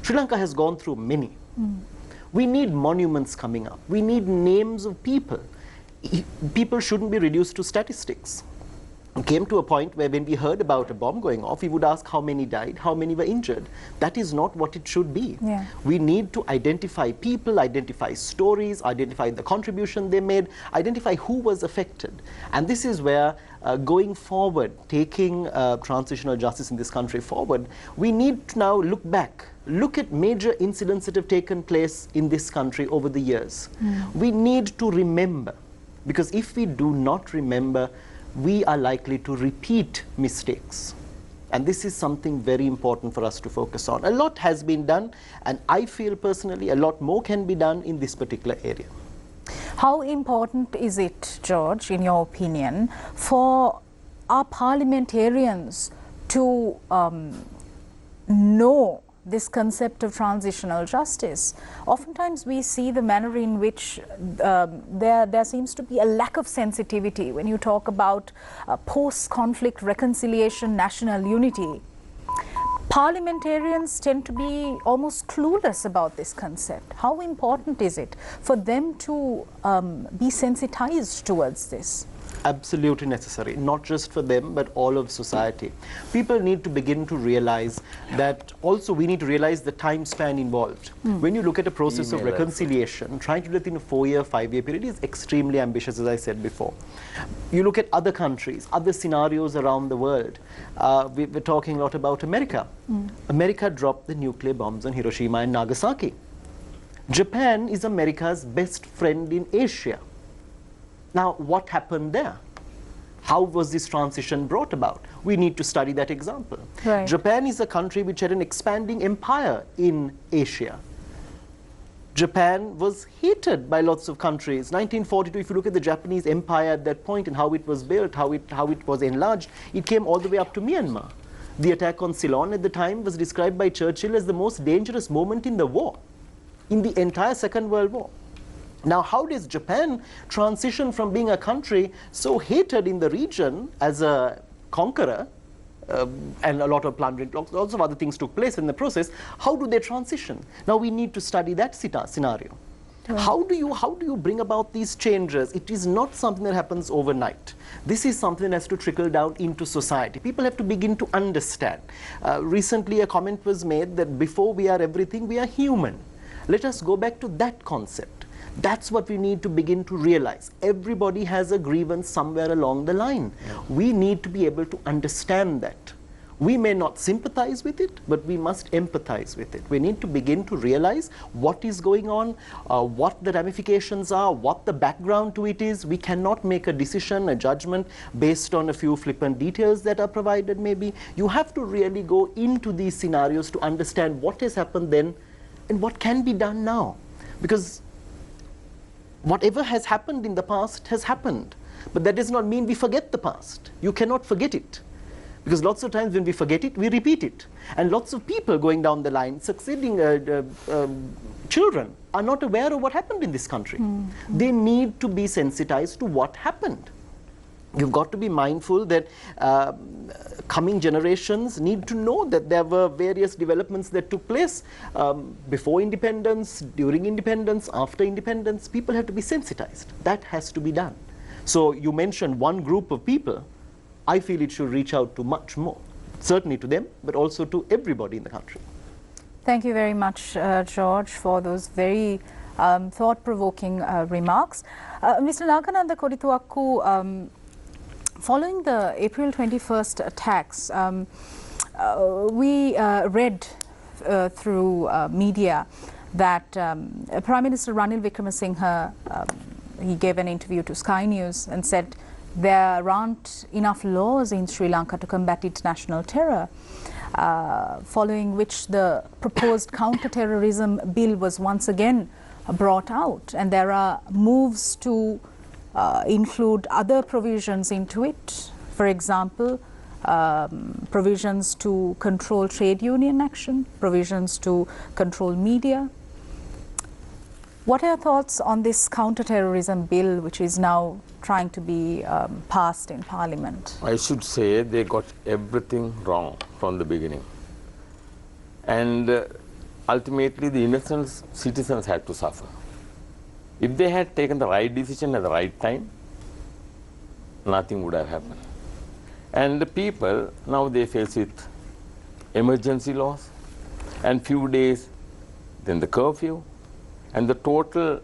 Sri Lanka has gone through many. We need monuments coming up. We need names of people. People shouldn't be reduced to statistics. It came to a point where when we heard about a bomb going off, we would ask how many died, how many were injured. That is not what it should be. Yeah. We need to identify people, identify stories, identify the contribution they made, identify who was affected. And this is where going forward, taking transitional justice in this country forward, we need to now look back. Look at major incidents that have taken place in this country over the years. We need to remember, because if we do not remember, we are likely to repeat mistakes. And this is something very important for us to focus on. A lot has been done, and I feel personally a lot more can be done in this particular area. How important is it, George, in your opinion, for our parliamentarians to know this concept of transitional justice? Oftentimes we see the manner in which there seems to be a lack of sensitivity when you talk about post-conflict reconciliation, national unity. Parliamentarians tend to be almost clueless about this concept. How important is it for them to be sensitized towards this? absolutely necessary, not just for them, but all of society. People need to begin to realize that also we need to realize the time span involved. When you look at a process of reconciliation, trying to do it in a 4-year, 5-year period is extremely ambitious, as I said before. You look at other countries, other scenarios around the world. We're talking a lot about America. America dropped the nuclear bombs on Hiroshima and Nagasaki. Japan is America's best friend in Asia. Now, what happened there? How was this transition brought about? We need to study that example. Right. Japan is a country which had an expanding empire in Asia. Japan was hated by lots of countries. 1942, if you look at the Japanese empire at that point and how it was built, how it was enlarged, it came all the way up to Myanmar. The attack on Ceylon at the time was described by Churchill as the most dangerous moment in the war, in the entire Second World War. Now, how does Japan transition from being a country so hated in the region as a conqueror, and a lot of plundering, lots of other things took place in the process? How do they transition? Now, we need to study that scenario. Right. How do you bring about these changes? It is not something that happens overnight. This is something that has to trickle down into society. People have to begin to understand. Recently, a comment was made that before we are everything, we are human. Let us go back to that concept. That's what we need to begin to realize. Everybody has a grievance somewhere along the line. We need to be able to understand that. We may not sympathize with it, but we must empathize with it. We need to begin to realize what is going on, what the ramifications are, what the background to it is. We cannot make a decision, a judgment based on a few flippant details that are provided maybe. You have to really go into these scenarios to understand what has happened then and what can be done now. Because whatever has happened in the past has happened. But that does not mean we forget the past. You cannot forget it. Because lots of times when we forget it, we repeat it. And lots of people going down the line, succeeding children, are not aware of what happened in this country. They need to be sensitized to what happened. You've got to be mindful that coming generations need to know that there were various developments that took place before independence, during independence, after independence. People have to be sensitized. That has to be done. So you mentioned one group of people. I feel it should reach out to much more, certainly to them, but also to everybody in the country. Thank you very much, George, for those very thought-provoking remarks. Mr. Nagananda Kodituaku, following the April 21st attacks, we read through media that Prime Minister Ranil Wickremesinghe, he gave an interview to Sky News and said there aren't enough laws in Sri Lanka to combat international terror, following which the proposed counterterrorism bill was once again brought out, and there are moves to include other provisions into it. For example, provisions to control trade union action, provisions to control media. What are your thoughts on this counterterrorism bill, which is now trying to be passed in Parliament? I should say they got everything wrong from the beginning. And ultimately, the innocent citizens had to suffer. If they had taken the right decision at the right time, nothing would have happened. And the people, now they face with emergency laws, and few days, then the curfew, and the total,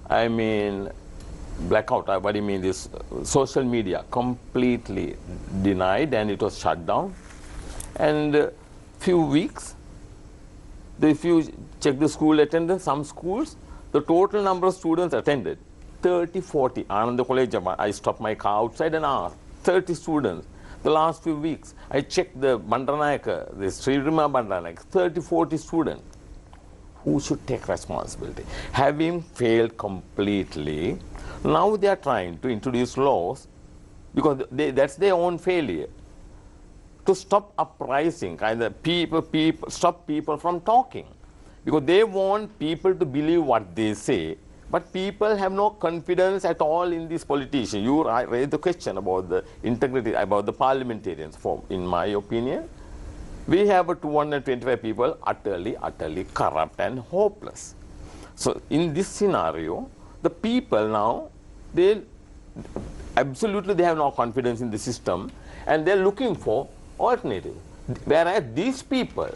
I mean, blackout, what do you mean, this social media completely denied, and it was shut down. And few weeks, if you check the school attendance, some schools, the total number of students attended, 30, 40. Ananda College, I stopped my car outside and asked, 30 students. The last few weeks, I checked the Bandaranayaka, the Sri Rima Bandaranayaka, 30, 40 students. Who should take responsibility? Having failed completely, now they are trying to introduce laws, because that's their own failure, to stop uprising, stop people from talking. Because they want people to believe what they say, but people have no confidence at all in these politicians. You raised the question about the integrity, about the parliamentarians. In my opinion, we have 225 people utterly corrupt and hopeless. So in this scenario, the people now, absolutely they have no confidence in the system, and they're looking for alternative. Whereas these people,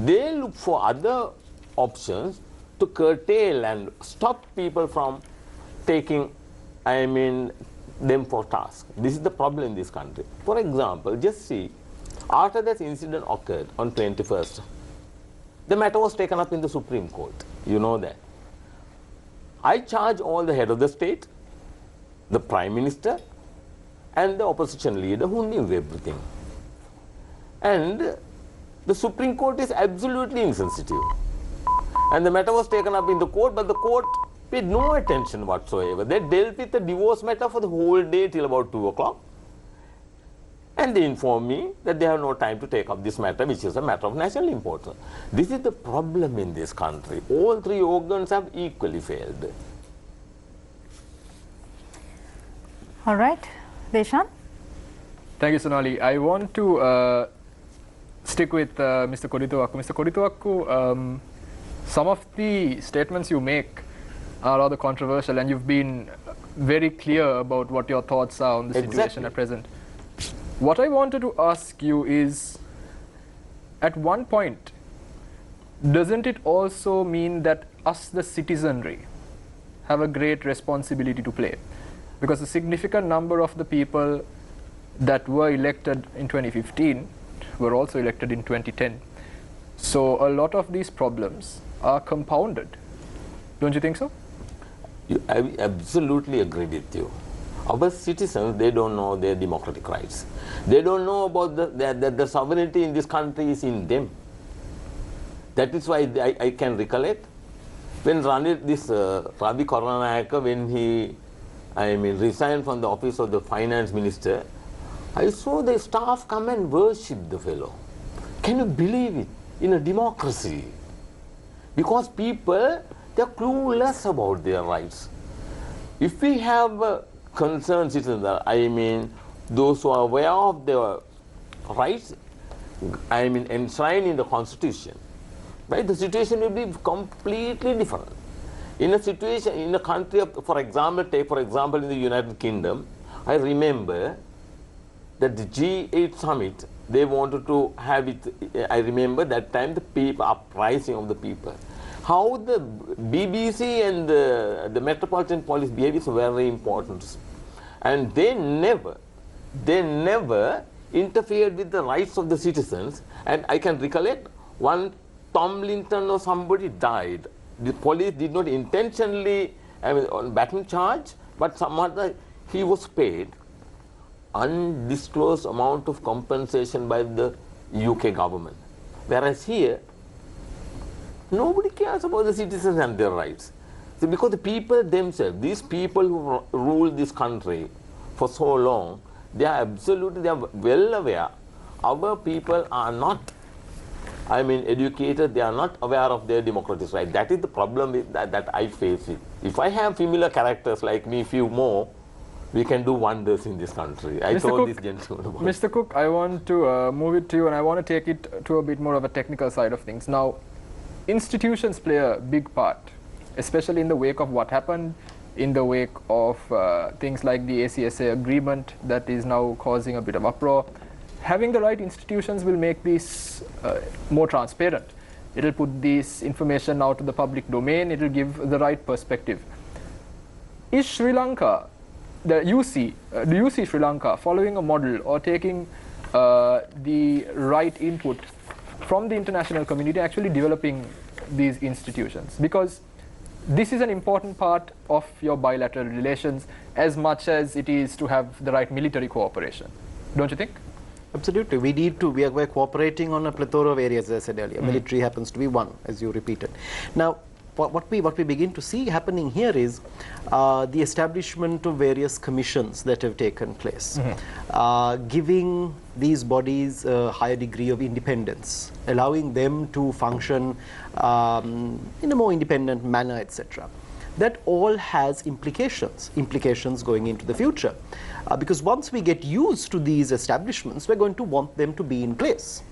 they look for other options to curtail and stop people from taking, them for task. This is the problem in this country. For example, just see, after that incident occurred on 21st, the matter was taken up in the Supreme Court. You know that. I charge all the head of the state, the Prime Minister, and the opposition leader who knew everything. And the Supreme Court is absolutely insensitive. And the matter was taken up in the court, but the court paid no attention whatsoever. They dealt with the divorce matter for the whole day till about 2 o'clock. And they informed me that they have no time to take up this matter, which is a matter of national importance. This is the problem in this country. All three organs have equally failed. All right. Deshan? Thank you, Sonali. I want to stick with Mr. Kodituakku. Mr. Kodituakku, some of the statements you make are rather controversial, and you've been very clear about what your thoughts are on the situation at present. What I wanted to ask you is, at one point, doesn't it also mean that us, the citizenry, have a great responsibility to play? Because a significant number of the people that were elected in 2015 were also elected in 2010. So a lot of these problems are compounded. Don't you think so? I absolutely agree with you. Our citizens, they don't know their democratic rights. They don't know about the sovereignty in this country is in them. That is why I can recollect when Ravi Karunanayake, when he resigned from the office of the finance minister, I saw the staff come and worship the fellow. Can you believe it? In a democracy. Because people, they're clueless about their rights. If we have concerned citizens, those who are aware of their rights, enshrined in the Constitution, right? The situation will be completely different. In a situation, in a country of, for example, in the United Kingdom, I remember that the G8 summit, they wanted to have it, I remember that time the people, uprising of the people. How the BBC and the Metropolitan Police behave is very important. And they never interfered with the rights of the citizens. And I can recollect one Tomlinson or somebody died. The police did not intentionally, on batting charge, but some other, he was paid undisclosed amount of compensation by the UK government. Whereas here, nobody cares about the citizens and their rights. So because the people themselves, these people who rule this country for so long, they are well aware. Our people are not, educated, they are not aware of their democratic rights. That is the problem that I face it. If I have familiar characters like me, few more, we can do wonders in this country. I told this gentleman about it. Mr. Cook, I want to move it to you, and I want to take it to a bit more of a technical side of things. Now, institutions play a big part, especially in the wake of what happened, in the wake of things like the ACSA agreement that is now causing a bit of uproar. Having the right institutions will make this more transparent. It will put this information out to the public domain. It will give the right perspective. Is Sri Lanka, do you see Sri Lanka following a model or taking the right input from the international community, actually developing these institutions? Because this is an important part of your bilateral relations as much as it is to have the right military cooperation. Don't you think? Absolutely. We are cooperating on a plethora of areas, as I said earlier. Military happens to be one, as you repeated. Now, what we begin to see happening here is the establishment of various commissions that have taken place, giving these bodies a higher degree of independence, allowing them to function in a more independent manner, etc. That all has implications going into the future. Because once we get used to these establishments, we're going to want them to be in place.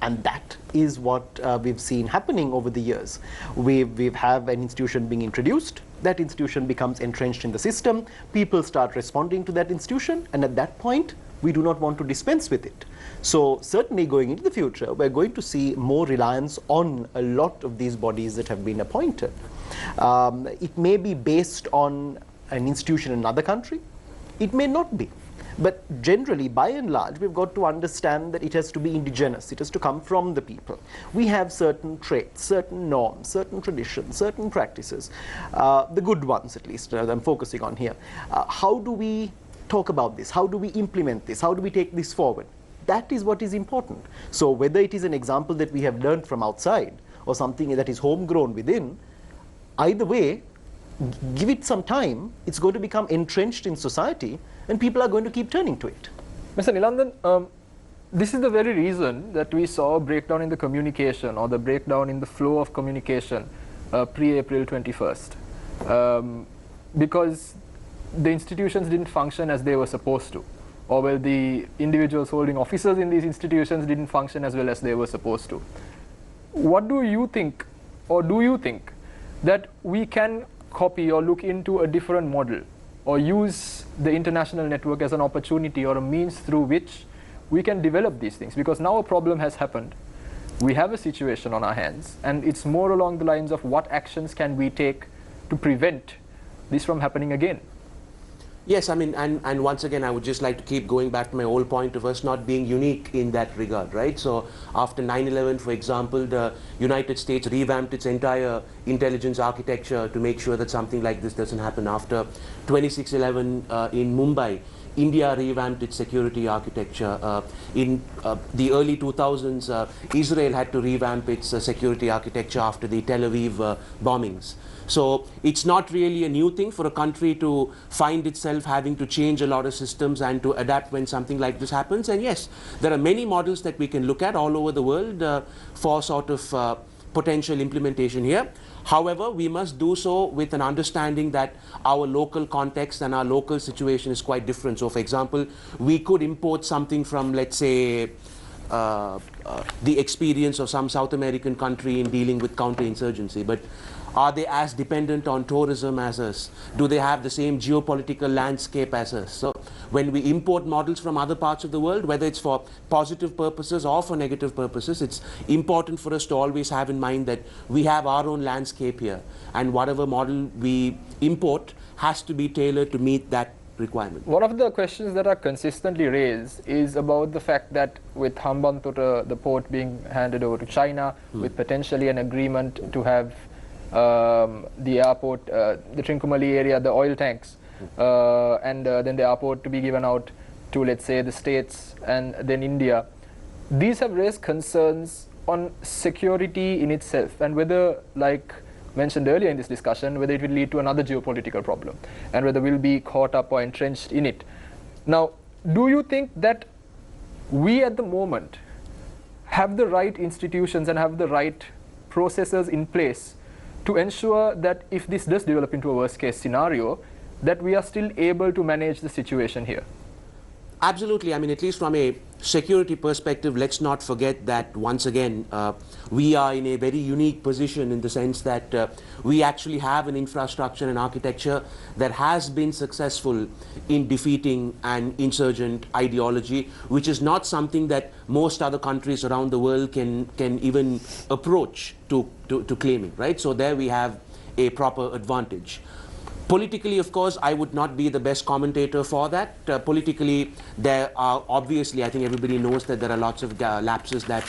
And that is what we've seen happening over the years. We've have an institution being introduced, that institution becomes entrenched in the system, people start responding to that institution, and at that point, we do not want to dispense with it. So certainly going into the future, we're going to see more reliance on a lot of these bodies that have been appointed. It may be based on an institution in another country, it may not be. But generally, by and large, we've got to understand that it has to be indigenous. It has to come from the people. We have certain traits, certain norms, certain traditions, certain practices, the good ones at least, that I'm focusing on here. How do we talk about this? How do we implement this? How do we take this forward? That is what is important. So whether it is an example that we have learned from outside or something that is homegrown within, either way, give it some time, it's going to become entrenched in society, and people are going to keep turning to it. Mr. Nilandan, this is the very reason that we saw a breakdown in the communication or the breakdown in the flow of communication pre-April 21st. Because the institutions didn't function as they were supposed to, or well, the individuals holding offices in these institutions didn't function as well as they were supposed to. What do you think, or do you think, that we can copy or look into a different model, or use the international network as an opportunity or a means through which we can develop these things? Because now a problem has happened. We have a situation on our hands, and it's more along the lines of what actions can we take to prevent this from happening again? Yes, I mean, and once again, I would just like to keep going back to my old point of us not being unique in that regard, right? So after 9/11, for example, the United States revamped its entire intelligence architecture to make sure that something like this doesn't happen. After 26/11 in Mumbai, India revamped its security architecture. In the early 2000s, Israel had to revamp its security architecture after the Tel Aviv bombings. So it's not really a new thing for a country to find itself having to change a lot of systems and to adapt when something like this happens. And yes, there are many models that we can look at all over the world for sort of potential implementation here. However, we must do so with an understanding that our local context and our local situation is quite different. So for example, we could import something from, let's say, the experience of some South American country in dealing with counterinsurgency, but are they as dependent on tourism as us? Do they have the same geopolitical landscape as us? So when we import models from other parts of the world, whether it's for positive purposes or for negative purposes, it's important for us to always have in mind that we have our own landscape here, and whatever model we import has to be tailored to meet that requirement. One of the questions that are consistently raised is about the fact that with Hambantota, the port being handed over to China, with potentially an agreement to have the airport, the Trincomalee area, the oil tanks, and then the airport to be given out to, let's say, the States and then India. These have raised concerns on security in itself, and whether, like mentioned earlier in this discussion, whether it will lead to another geopolitical problem, and whether we'll be caught up or entrenched in it. Now, do you think that we at the moment have the right institutions and have the right processes in place to ensure that if this does develop into a worst case scenario, that we are still able to manage the situation here? Absolutely. I mean, at least from a security perspective, let's not forget that once again, we are in a very unique position in the sense that we actually have an infrastructure and architecture that has been successful in defeating an insurgent ideology, which is not something that most other countries around the world can even approach to claiming, right? So there we have a proper advantage. Politically, of course, I would not be the best commentator for that. Politically, there are obviously, I think everybody knows that there are lots of lapses that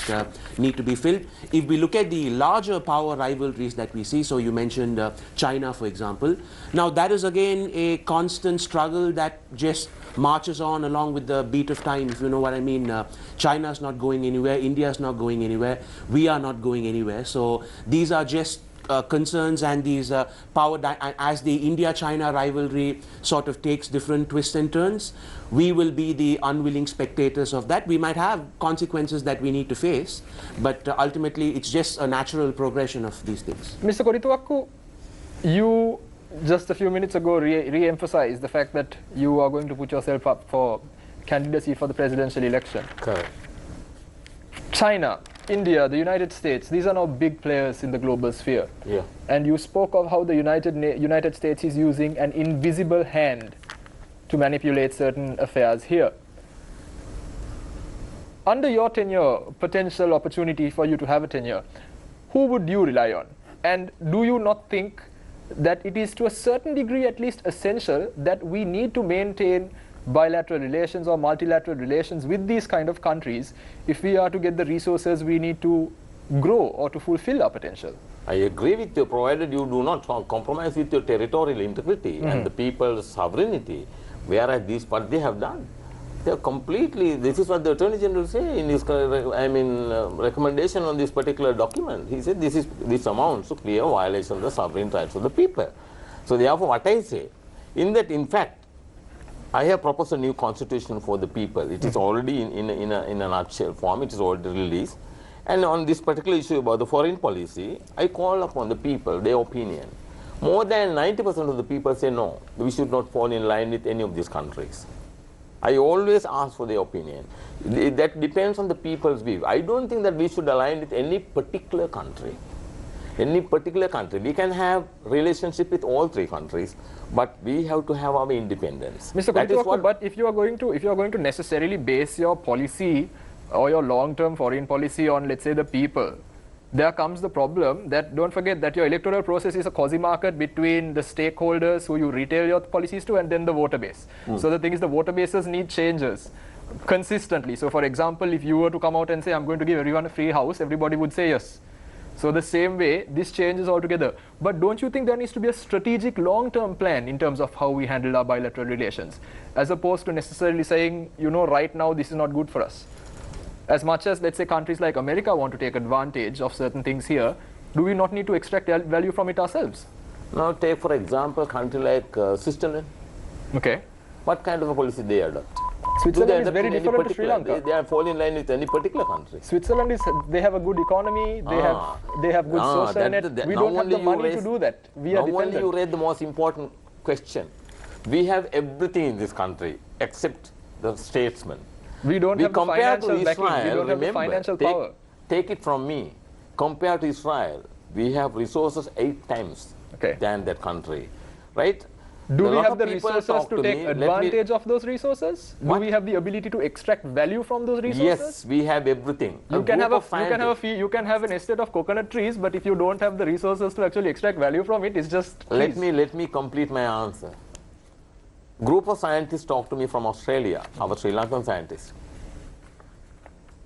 need to be filled. If we look at the larger power rivalries that we see, so you mentioned China, for example. Now, that is again a constant struggle that just marches on along with the beat of time, if you know what I mean. China is not going anywhere, India is not going anywhere, we are not going anywhere. So these are just concerns, and these as the India-China rivalry sort of takes different twists and turns, we will be the unwilling spectators of that. We might have consequences that we need to face, but ultimately it's just a natural progression of these things. Mr. Korithuwakku, you just a few minutes ago re-emphasized the fact that you are going to put yourself up for candidacy for the presidential election. Correct. China, India, the United States, these are now big players in the global sphere. Yeah. And you spoke of how the United States is using an invisible hand to manipulate certain affairs here. Under your tenure, potential opportunity for you to have a tenure, who would you rely on? And do you not think that it is to a certain degree at least essential that we need to maintain bilateral relations or multilateral relations with these kind of countries if we are to get the resources we need to grow or to fulfill our potential? I agree with you, provided you do not compromise with your territorial integrity and the people's sovereignty, whereas what they have done. They are completely, this is what the Attorney General say in his recommendation on this particular document. He said this amounts to clear violation of the sovereign rights of the people. So therefore what I say, in fact, I have proposed a new constitution for the people. It is already in a nutshell form, it is already released. And on this particular issue about the foreign policy, I call upon the people, their opinion. More than 90% of the people say no, we should not fall in line with any of these countries. I always ask for their opinion. That depends on the people's view. I don't think that we should align with any particular country. Any particular country. We can have relationship with all three countries, but we have to have our independence. Mr. Counterterrorism, but if you are going to necessarily base your policy or your long-term foreign policy on, let's say, the people, there comes the problem that, don't forget that your electoral process is a quasi market between the stakeholders who you retail your policies to and then the voter base. So the thing is, the voter bases need changes consistently. So for example, if you were to come out and say, I'm going to give everyone a free house, everybody would say yes. So the same way, this changes altogether. But don't you think there needs to be a strategic long-term plan in terms of how we handle our bilateral relations, as opposed to necessarily saying, you know, right now this is not good for us? As much as, let's say, countries like America want to take advantage of certain things here, do we not need to extract value from it ourselves? Now take, for example, a country like Switzerland. Okay. What kind of a policy they adopt? Switzerland is very different to Sri Lanka. They are fall in line with any particular country. Switzerland they have a good economy, they have good social net. We don't have the money to do that. We are dependent. Now only you read the most important question. We have everything in this country except the statesmen. We don't have the financial backing. We don't have the financial power. Take it from me. Compared to Israel, we have resources 8 times than that country, right? Do we have the resources to take advantage of those resources? Do we have the ability to extract value from those resources? Yes, we have everything. You can have an estate of coconut trees, but if you don't have the resources to actually extract value from it, it's just trees. Let me complete my answer. Group of scientists talked to me from Australia, our Sri Lankan scientists.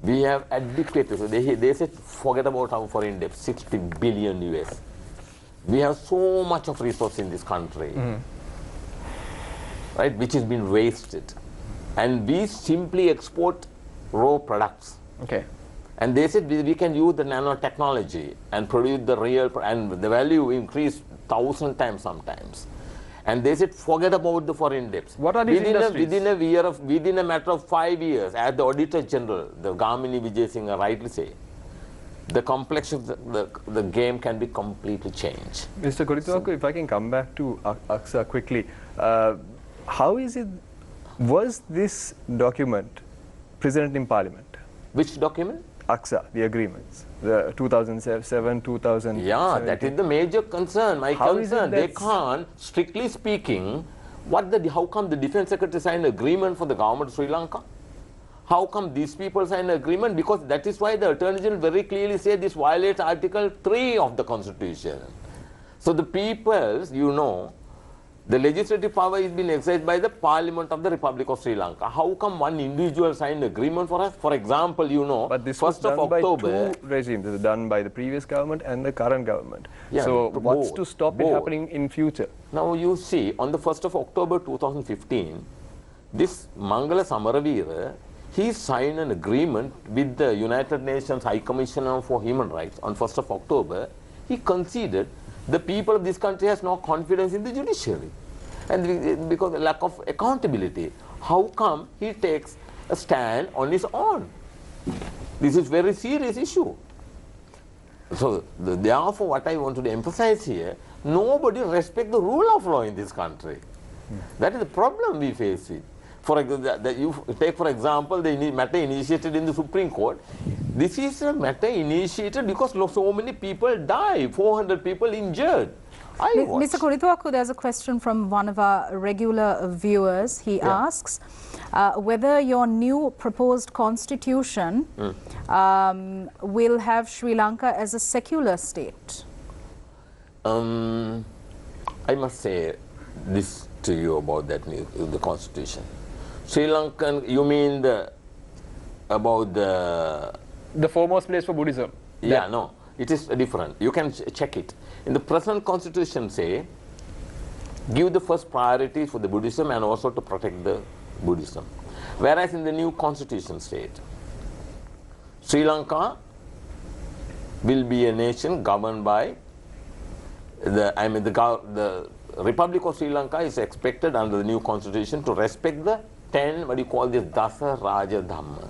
We have adequate, so they said, forget about our foreign debt, 60 billion US. We have so much of resource in this country, right, which has been wasted. And we simply export raw products. Okay. And they said we can use the nanotechnology and produce the real, and the value increase 1,000 times sometimes. And they said, forget about the foreign debts. What are these industries? Within a matter of 5 years, as the Auditor General, the Gamini Vijay Singh rightly say, the complexion of the game can be completely changed. Mr. Counterterrorism, if I can come back to AXA quickly, how is it, was this document presented in Parliament? Which document? AXA, the agreements, the 2007, 2000. Yeah, that is the major concern. My concern, they can't, strictly speaking, how come the Defense Secretary signed an agreement for the government of Sri Lanka? How come these people signed an agreement? Because that is why the Attorney General very clearly said this violates Article 3 of the Constitution. So the people, you know, the legislative power is being exercised by the Parliament of the Republic of Sri Lanka. How come one individual signed an agreement for us? For example, you know, but this 1st was done of October. By two regimes. It was done by the previous government and the current government. Yeah, so what's to stop it happening in future? Now you see, on the 1st of October 2015, this Mangala Samaravira, he signed an agreement with the United Nations High Commissioner for Human Rights on 1st of October. He conceded the people of this country has no confidence in the judiciary. And because of lack of accountability, how come he takes a stand on his own? This is a very serious issue. So, therefore, what I want to emphasize here, nobody respects the rule of law in this country. That is the problem we face with. For example, you take, for example, the matter initiated in the Supreme Court. This is a matter initiated because so many people die, 400 people injured. Mr. Korithuaku, there's a question from one of our regular viewers. He asks whether your new proposed constitution will have Sri Lanka as a secular state. I must say this to you about that the constitution. Sri Lankan, you mean about the foremost place for Buddhism? Yeah, no, it is different. You can check it. In the present constitution say, give the first priority for the Buddhism and also to protect the Buddhism. Whereas in the new constitution state, Sri Lanka will be a nation governed by the Republic of Sri Lanka is expected under the new constitution to respect the 10, what do you call this, Dasa Raja Dhamma.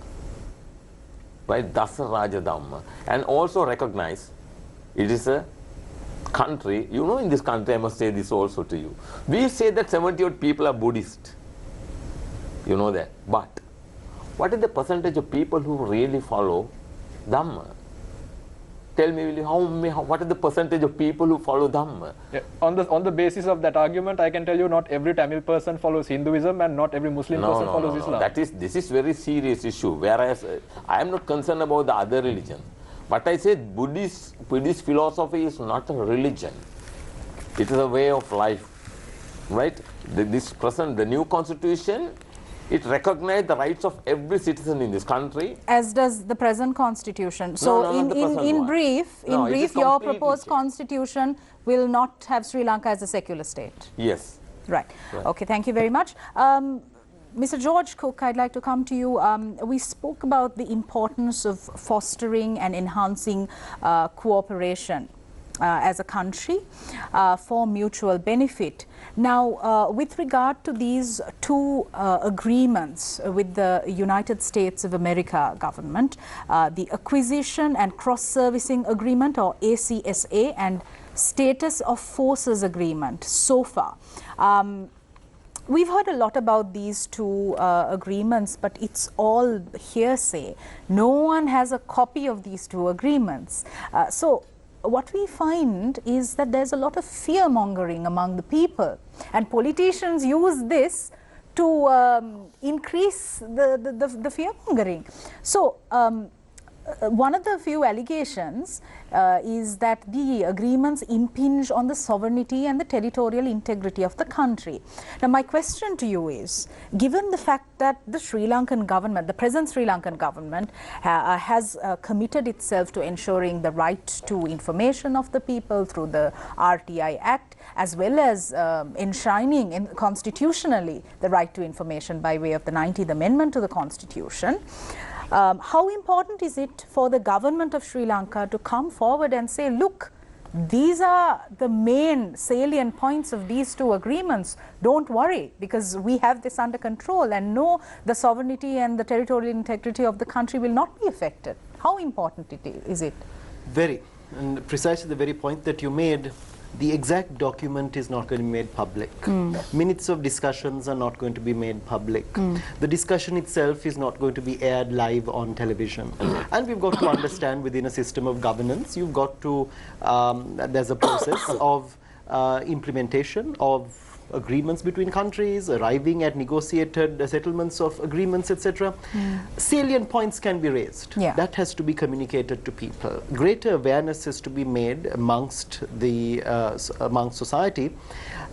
Right, Dasa Raja Dhamma. And also recognize it is a country, you know, in this country, I must say this also to you. We say that 70-odd people are Buddhist. You know that. But what is the percentage of people who really follow Dhamma? Tell me, what is the percentage of people who follow Dhamma? Yeah. On the basis of that argument, I can tell you not every Tamil person follows Hinduism and not every Muslim person follows Islam. This is very serious issue. Whereas I am not concerned about the other religion. But I say Buddhist philosophy is not a religion. It is a way of life. Right? The new constitution, it recognizes the rights of every citizen in this country. As does the present constitution. So in brief, your proposed constitution will not have Sri Lanka as a secular state. Yes. Right. Okay, thank you very much. Mr. George Cook, I'd like to come to you. We spoke about the importance of fostering and enhancing cooperation as a country for mutual benefit. Now, with regard to these two agreements with the United States of America government, the Acquisition and Cross-Servicing Agreement, or ACSA, and Status of Forces Agreement, SOFA. We've heard a lot about these two agreements, but it's all hearsay. No one has a copy of these two agreements. So what we find is that there's a lot of fear-mongering among the people, and politicians use this to increase the fear-mongering. So one of the few allegations is that the agreements impinge on the sovereignty and the territorial integrity of the country. Now, my question to you is, given the fact that the Sri Lankan government, the present Sri Lankan government, has committed itself to ensuring the right to information of the people through the RTI Act, as well as enshrining constitutionally the right to information by way of the 19th Amendment to the Constitution, how important is it for the government of Sri Lanka to come forward and say, look, these are the main salient points of these two agreements. Don't worry, because we have this under control, and no, the sovereignty and the territorial integrity of the country will not be affected. How important is it? Very. And precisely the very point that you made, the exact document is not going to be made public. Minutes of discussions are not going to be made public. The discussion itself is not going to be aired live on television. And we've got to understand, within a system of governance, you've got to, there's a process of implementation of agreements between countries, arriving at negotiated settlements of agreements, etc. Salient points can be raised. That has to be communicated to people. Greater awareness has to be made amongst the amongst society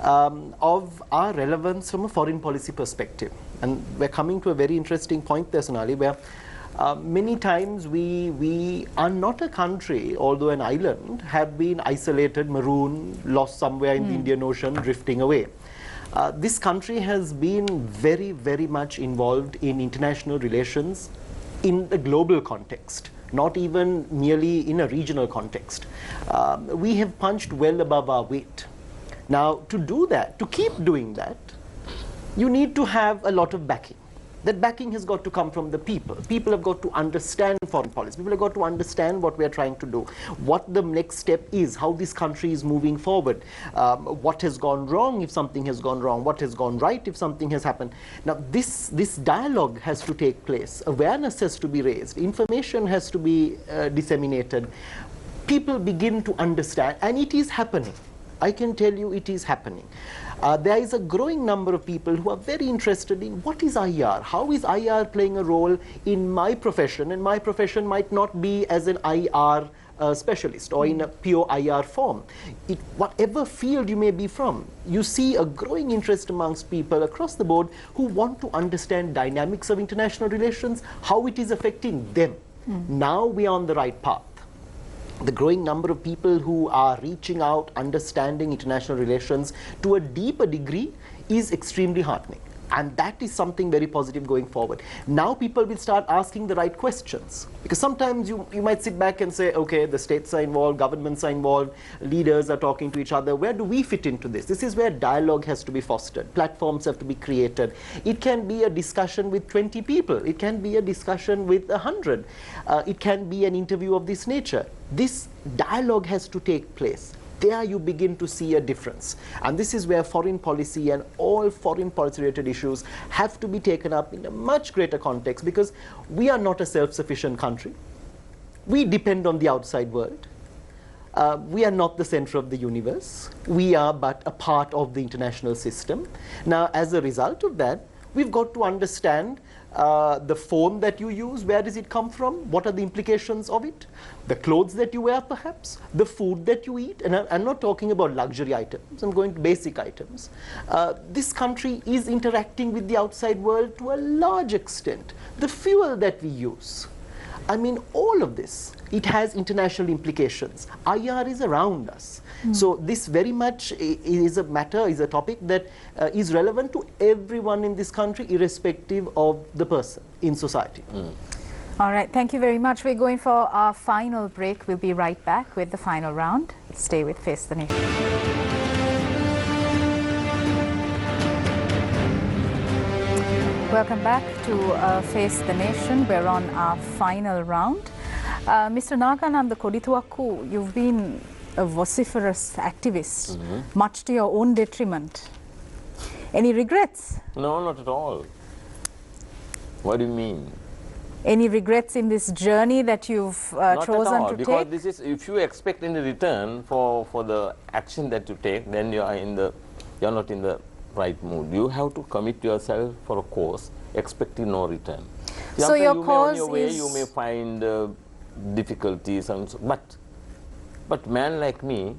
of our relevance from a foreign policy perspective. And we're coming to a very interesting point there, Sonali, where many times we are not a country, although an island, have been isolated, marooned, lost somewhere in the Indian Ocean, drifting away. This country has been very, very much involved in international relations in the global context, not even merely in a regional context. We have punched well above our weight. Now, to do that, to keep doing that, you need to have a lot of backing. that backing has got to come from the people. People have got to understand foreign policy. People have got to understand what we are trying to do, what the next step is, how this country is moving forward, what has gone wrong if something has gone wrong, what has gone right if something has happened. Now, this dialogue has to take place. Awareness has to be raised. Information has to be disseminated. People begin to understand, and it is happening. I can tell you it is happening. There is a growing number of people who are very interested in what is IR, how is IR playing a role in my profession, and my profession might not be as an IR specialist or in a pure IR form. Whatever field you may be from, you see a growing interest amongst people across the board who want to understand dynamics of international relations, how it is affecting them. Now we are on the right path. The growing number of people who are reaching out, understanding international relations to a deeper degree is extremely heartening. And that is something very positive going forward. Now people will start asking the right questions. Because sometimes you might sit back and say, okay, the states are involved, governments are involved, leaders are talking to each other. Where do we fit into this? This is where dialogue has to be fostered. Platforms have to be created. It can be a discussion with 20 people. It can be a discussion with 100. It can be an interview of this nature. This dialogue has to take place. There you begin to see a difference. And this is where foreign policy and all foreign policy related issues have to be taken up in a much greater context, because we are not a self-sufficient country. We depend on the outside world. We are not the center of the universe. We are but a part of the international system. Now, as a result of that, we've got to understand the phone that you use, where does it come from? What are the implications of it? The clothes that you wear, perhaps? The food that you eat? And I'm not talking about luxury items. I'm going to basic items. This country is interacting with the outside world to a large extent. The fuel that we use. I mean, all of this, it has international implications. IR is around us. So this very much is a matter, is a topic that is relevant to everyone in this country, irrespective of the person in society. All right, thank you very much. We're going for our final break. We'll be right back with the final round. Stay with Face the Nation. Welcome back to Face the Nation. We're on our final round. Mr. Nagananda Kodituaku, you've been a vociferous activist, much to your own detriment. Any regrets? No, not at all. What do you mean? Any regrets in this journey that you've chosen to because take? this is, if you expect any return for the action that you take, then you're not in the right mood. You have to commit yourself for a cause, expecting no return. So your cause you may find difficulties, but man like me,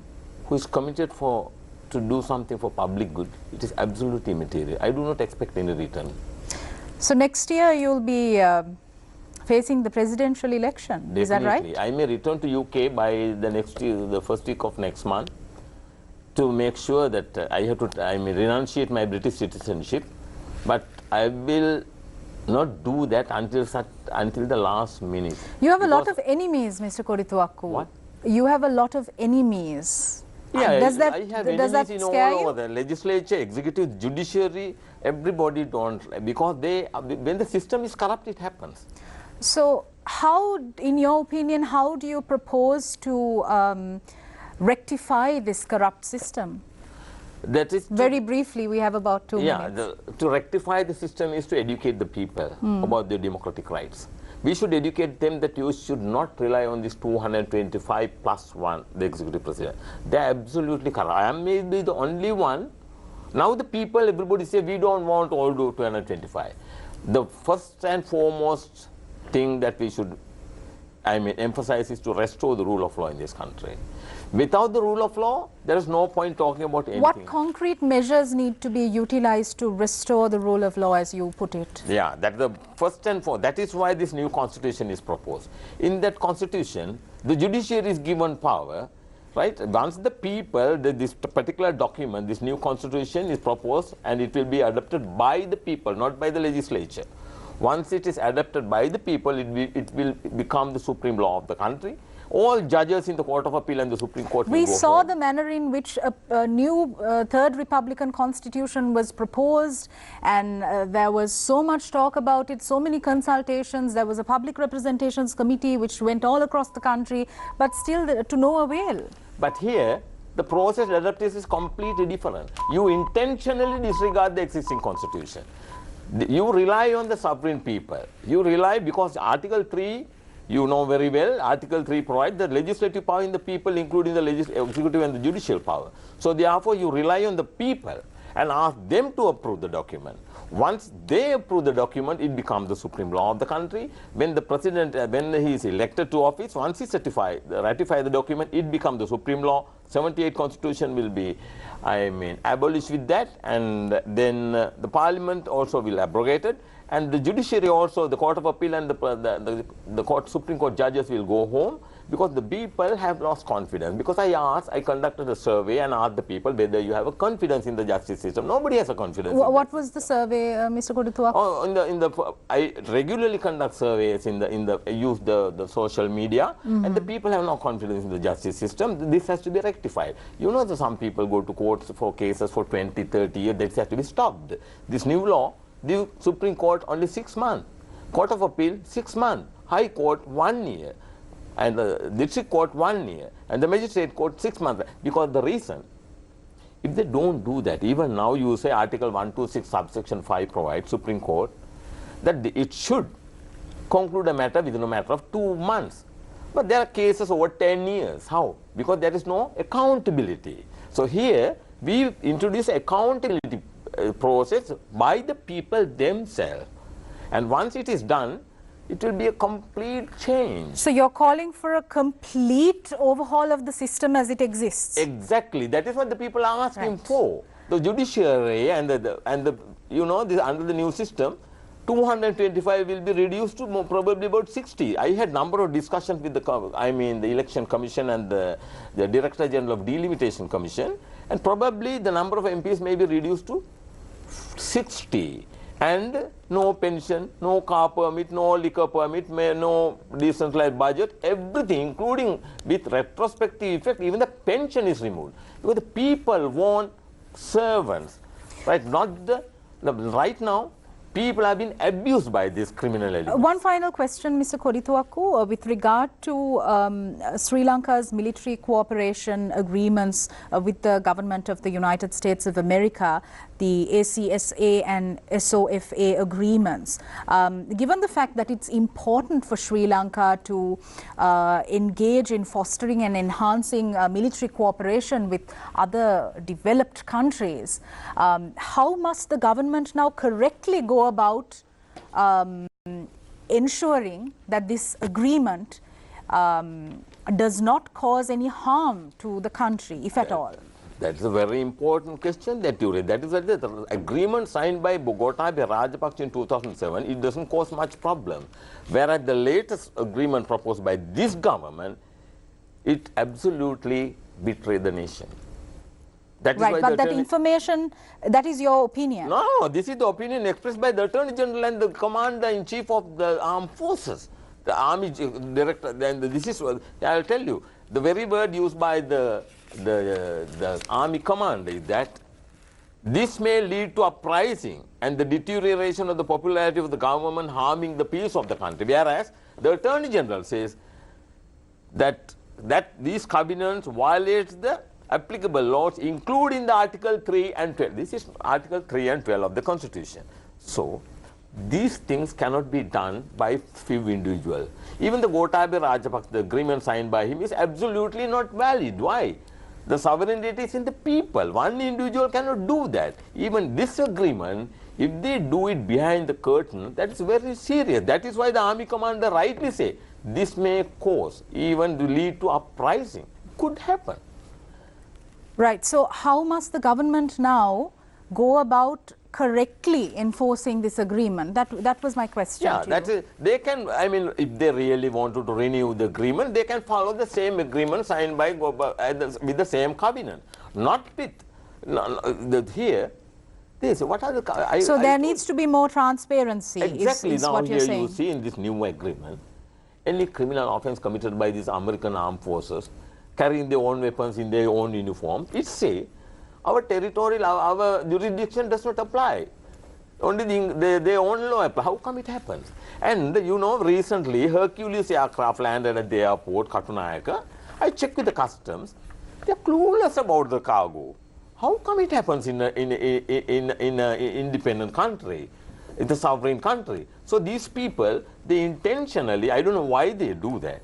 who is committed to do something for public good, it is absolutely immaterial. I do not expect any return. So next year you'll be facing the presidential election, Definitely. Is that right? I may return to UK by the first week of next month to make sure that I may renunciate my British citizenship, but I will not do that until the last minute. You have a lot of enemies, Mr. Kodituaku. What? You have a lot of enemies. Yeah, does that I have does that enemies in scare all you? over the legislature, executive, judiciary, everybody don't, because when the system is corrupt, it happens. So how, in your opinion, how do you propose to rectify this corrupt system? That is Very briefly, we have about 2 minutes. To rectify the system is to educate the people about their democratic rights. We should educate them that you should not rely on this 225 plus 1, the executive president. They are absolutely corrupt. I am maybe the only one. Now the people, everybody say, we don't want all 225. The first and foremost thing that we should emphasize is to restore the rule of law in this country. Without the rule of law, there is no point talking about anything. What concrete measures need to be utilized to restore the rule of law, as you put it? Yeah, that's the first and foremost. That is why this new constitution is proposed. In that constitution, the judiciary is given power, right? Once the people, this particular document, this new constitution is proposed, and it will be adopted by the people, not by the legislature. Once it is adopted by the people, it will become the supreme law of the country. All judges in the Court of Appeal and the Supreme Court will We go saw home. the manner in which a new third Republican constitution was proposed, and there was so much talk about it, so many consultations. There was a public representations committee which went all across the country, but still to no avail. But here, the process adaptation is completely different. You intentionally disregard the existing constitution. You rely on the sovereign people. You rely because Article 3, you know very well, Article 3 provides the legislative power in the people, including the executive and the judicial power. So therefore, you rely on the people and ask them to approve the document. Once they approve the document, it becomes the supreme law of the country. When the president, when he is elected to office, once he ratify the document, it becomes the supreme law. 78 constitution will be, abolished with that, and then the parliament also will abrogate it, and the judiciary also, the Court of Appeal and the Supreme Court judges will go home, because the people have lost confidence. Because I conducted a survey and asked the people whether you have a confidence in the justice system. Nobody has a confidence. What was the survey, Mr. Kodituaku? Oh, I regularly conduct surveys use the social media, and the people have no confidence in the justice system. This has to be rectified. You know that some people go to courts for cases for 20, 30 years. That has to be stopped. This new law, the Supreme Court only 6 months, Court of Appeal 6 months, High Court 1 year, and the District Court 1 year, and the Magistrate Court 6 months. Because the reason, if they don't do that, even now you say Article 126 subsection 5 provides Supreme Court that it should conclude a matter within a matter of 2 months. But there are cases over 10 years. How? Because there is no accountability. So here we introduce accountability process by the people themselves, and once it is done, it will be a complete change. So you're calling for a complete overhaul of the system as it exists? Exactly. That is what the people are asking for. The judiciary and under the new system, 225 will be reduced to probably about 60. I had number of discussions with the Election Commission and the Director General of Delimitation Commission, and probably the number of MPs may be reduced to 60. And no pension, no car permit, no liquor permit, no decentralized budget, everything, including with retrospective effect, even the pension is removed. Because the people want servants, right? Right now, people have been abused by this criminal element. One final question, Mr. Kodituaku, with regard to Sri Lanka's military cooperation agreements with the government of the United States of America, the ACSA and SOFA agreements. Given the fact that it's important for Sri Lanka to engage in fostering and enhancing military cooperation with other developed countries, how must the government now correctly go about ensuring that this agreement does not cause any harm to the country, if at all? That's a very important question that you raised. That is the agreement signed by Gotabaya Rajapaksa in 2007, it doesn't cause much problem. Whereas the latest agreement proposed by this government, it absolutely betrayed the nation. That is right, why but that information, that is your opinion? No, this is the opinion expressed by the Attorney General and the Commander-in-Chief of the Armed Forces, the Army Director. And this is, I'll tell you, the very word used by the Army Commander is that this may lead to uprising and the deterioration of the popularity of the government, harming the peace of the country. Whereas the Attorney General says that these covenants violates the applicable laws, including the Article 3 and 12. This is Article 3 and 12 of the Constitution. So, these things cannot be done by few individuals. Even the Gotabaya Rajapaksa, the agreement signed by him, is absolutely not valid. Why? The sovereignty is in the people. One individual cannot do that. Even this agreement, if they do it behind the curtain, that is very serious. That is why the Army Commander rightly say, this may cause, even to lead to uprising. Could happen. Right. So how must the government now go about correctly enforcing this agreement? That was my question. Yeah, they can, if they really wanted to renew the agreement, they can follow the same agreement signed by with the same covenant. Not with here. They say, what are the? So there needs to be more transparency. Exactly. Is now what here you're saying. You see in this new agreement, any criminal offense committed by these American armed forces, carrying their own weapons in their own uniform, it say our territorial, our jurisdiction does not apply. Only their own law apply. How come it happens? And you know, recently Hercules aircraft landed at the airport, Katunayaka. I checked with the customs. They are clueless about the cargo. How come it happens in an independent country, in the sovereign country? So these people, they intentionally, I don't know why they do that.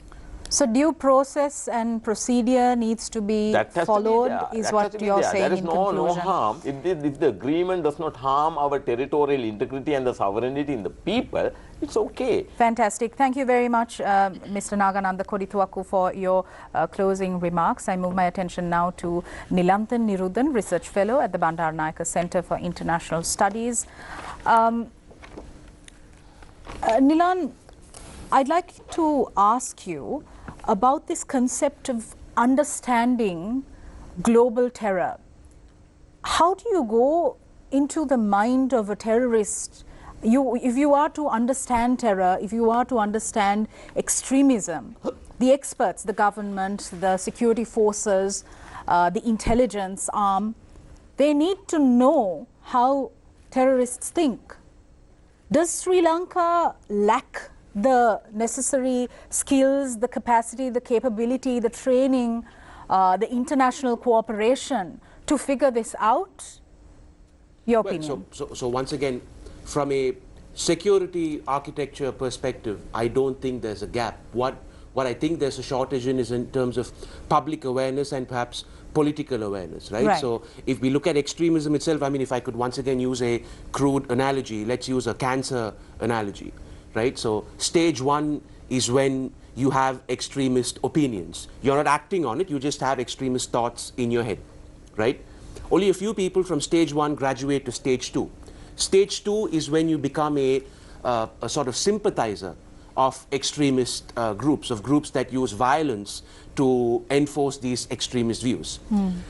So due process and procedure needs to be followed, is what you're saying in conclusion. There is no harm. If the agreement does not harm our territorial integrity and the sovereignty in the people, it's okay. Fantastic. Thank you very much, Mr. Nagananda Kodituaku, for your closing remarks. I move my attention now to Nilanthan Nirudan, Research Fellow at the Bandaranaike Centre for International Studies. Nilan, I'd like to ask you about this concept of understanding global terror. How do you go into the mind of a terrorist? If you are to understand terror, if you are to understand extremism, the experts, the government, the security forces, the intelligence arm, they need to know how terrorists think. Does Sri Lanka lack the necessary skills, the capacity, the capability, the training, the international cooperation to figure this out? Your opinion? So once again, from a security architecture perspective, I don't think there's a gap. What I think there's a shortage in is in terms of public awareness and perhaps political awareness, right? So if we look at extremism itself, I mean, if I could once again use a crude analogy, let's use a cancer analogy. Right? So stage one is when you have extremist opinions. You're not acting on it, you just have extremist thoughts in your head, right? Only a few people from stage one graduate to stage two. Stage two is when you become a sort of sympathizer of extremist groups that use violence to enforce these extremist views.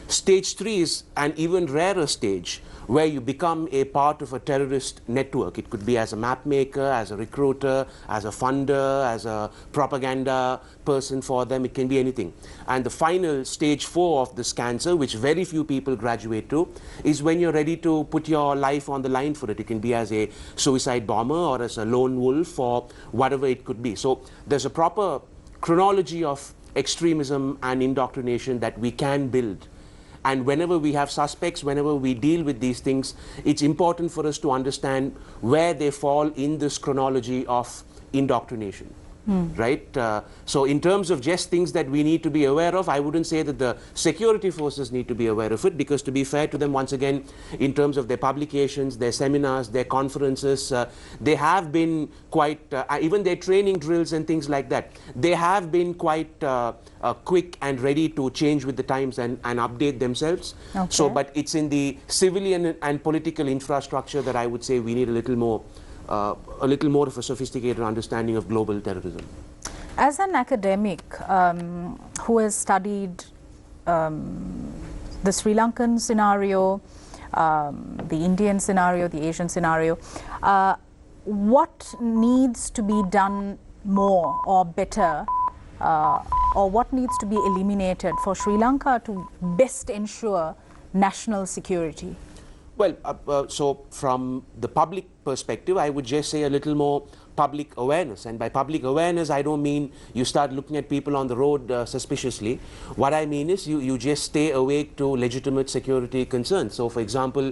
Stage three is an even rarer stage where you become a part of a terrorist network. It could be as a map maker, as a recruiter, as a funder, as a propaganda person for them. It can be anything. And the final stage 4 of this cancer, which very few people graduate to, is when you're ready to put your life on the line for it. It can be as a suicide bomber or as a lone wolf or whatever it could be. So there's a proper chronology of extremism and indoctrination that we can build. And whenever we have suspects, whenever we deal with these things, it's important for us to understand where they fall in this chronology of indoctrination. Right? So in terms of just things that we need to be aware of, I wouldn't say that the security forces need to be aware of it, because to be fair to them, once again, in terms of their publications, their seminars, their conferences, they have been quite, even their training drills and things like that, they have been quite quick and ready to change with the times and update themselves. Okay. So, but it's in the civilian and political infrastructure that I would say we need a little more of a sophisticated understanding of global terrorism. As an academic who has studied the Sri Lankan scenario, the Indian scenario, the Asian scenario, what needs to be done more or better, or what needs to be eliminated for Sri Lanka to best ensure national security? Well, so from the public perspective, I would just say a little more public awareness. And by public awareness, I don't mean you start looking at people on the road suspiciously. What I mean is you just stay awake to legitimate security concerns. So, for example,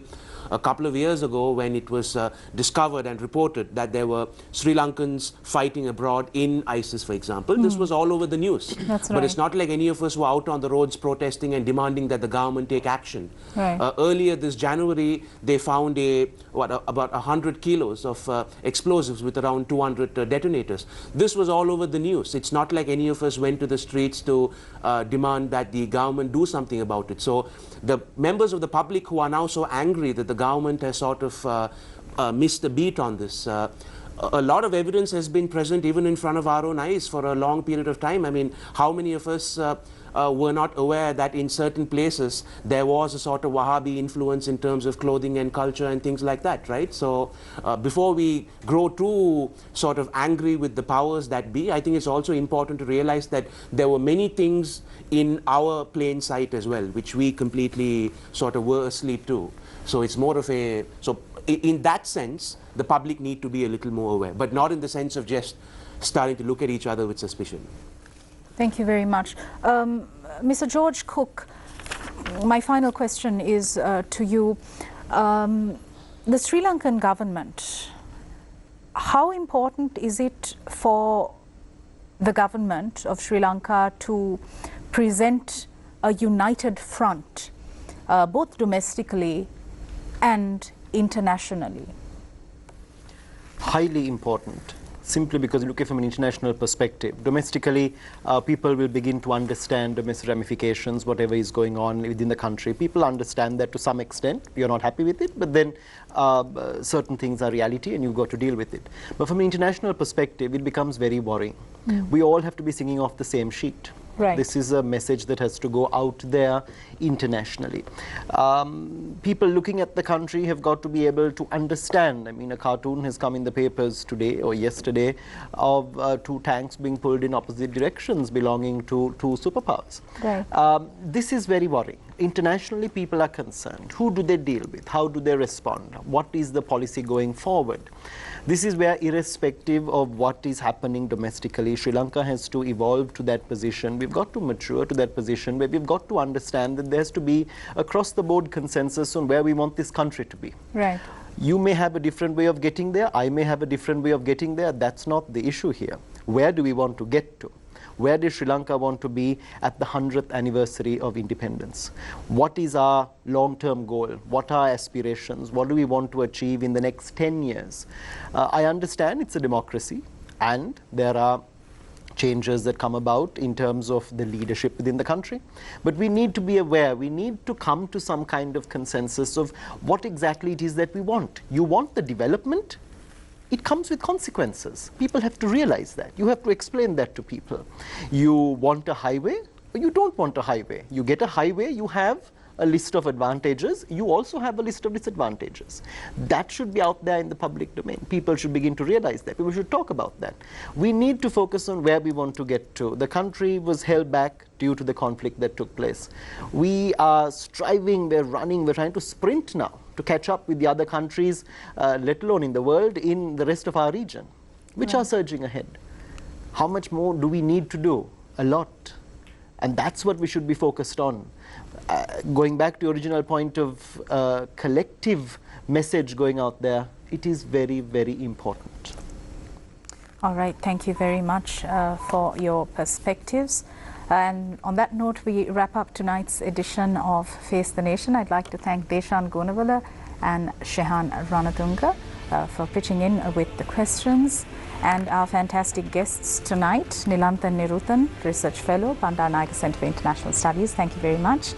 a couple of years ago, when it was discovered and reported that there were Sri Lankans fighting abroad in ISIS, for example, this was all over the news. That's but it's not like any of us were out on the roads protesting and demanding that the government take action. Earlier this January, they found about 100 kilos of explosives with around 200 detonators. This was all over the news. It's not like any of us went to the streets to demand that the government do something about it. So the members of the public who are now so angry that the government has sort of missed the beat on this, a lot of evidence has been present even in front of our own eyes for a long period of time. I mean, how many of us were not aware that in certain places there was a sort of Wahhabi influence in terms of clothing and culture and things like that, right? So before we grow too sort of angry with the powers that be, I think it's also important to realize that there were many things in our plain sight as well, which we completely sort of were asleep to. So it's more of a, so in that sense, the public need to be a little more aware, but not in the sense of just starting to look at each other with suspicion. Thank you very much. Mr. George Cook, my final question is to you. The Sri Lankan government, how important is it for the government of Sri Lanka to present a united front, both domestically and internationally? Highly important, simply because looking from an international perspective. Domestically, people will begin to understand domestic ramifications, whatever is going on within the country. People understand that to some extent. You're not happy with it, but then certain things are reality and you've got to deal with it. But from an international perspective, it becomes very worrying. We all have to be singing off the same sheet. Right. This is a message that has to go out there internationally. People looking at the country have got to be able to understand. I mean, a cartoon has come in the papers today or yesterday of 2 tanks being pulled in opposite directions belonging to 2 superpowers. Right. This is very worrying. Internationally, people are concerned. Who do they deal with? How do they respond? What is the policy going forward? This is where, irrespective of what is happening domestically, Sri Lanka has to evolve to that position. We've got to mature to that position where we've got to understand that there has to be across-the-board consensus on where we want this country to be. Right. You may have a different way of getting there. I may have a different way of getting there. That's not the issue here. Where do we want to get to? Where does Sri Lanka want to be at the 100th anniversary of independence? What is our long-term goal? What are our aspirations? What do we want to achieve in the next 10 years? I understand it's a democracy and there are changes that come about in terms of the leadership within the country. But we need to be aware, we need to come to some kind of consensus of what exactly it is that we want. You want the development? It comes with consequences. People have to realize that. You have to explain that to people. You want a highway, or you don't want a highway. You get a highway, you have a list of advantages. You also have a list of disadvantages. That should be out there in the public domain. People should begin to realize that. People should talk about that. We need to focus on where we want to get to. The country was held back due to the conflict that took place. We are striving, we're running, we're trying to sprint now to catch up with the other countries, let alone in the world, in the rest of our region, which are surging ahead. How much more do we need to do? A lot. And that's what we should be focused on. Going back to the original point of collective message going out there, it is very, very important. All right, thank you very much for your perspectives. And on that note, we wrap up tonight's edition of Face the Nation. I'd like to thank Deshan Gunawala and Shehan Ranatunga for pitching in with the questions. And our fantastic guests tonight, Nilantan Niruthan, Research Fellow, Bandar Naika Centre for International Studies, thank you very much.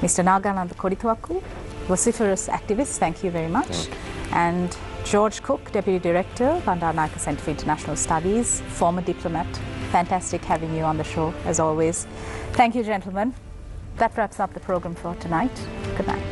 Mr. Nagananda Kodituaku, vociferous activist, thank you very much. And George Cook, Deputy Director, Bandar Naika Centre for International Studies, former diplomat. Fantastic having you on the show, as always. Thank you, gentlemen. That wraps up the program for tonight. Good night.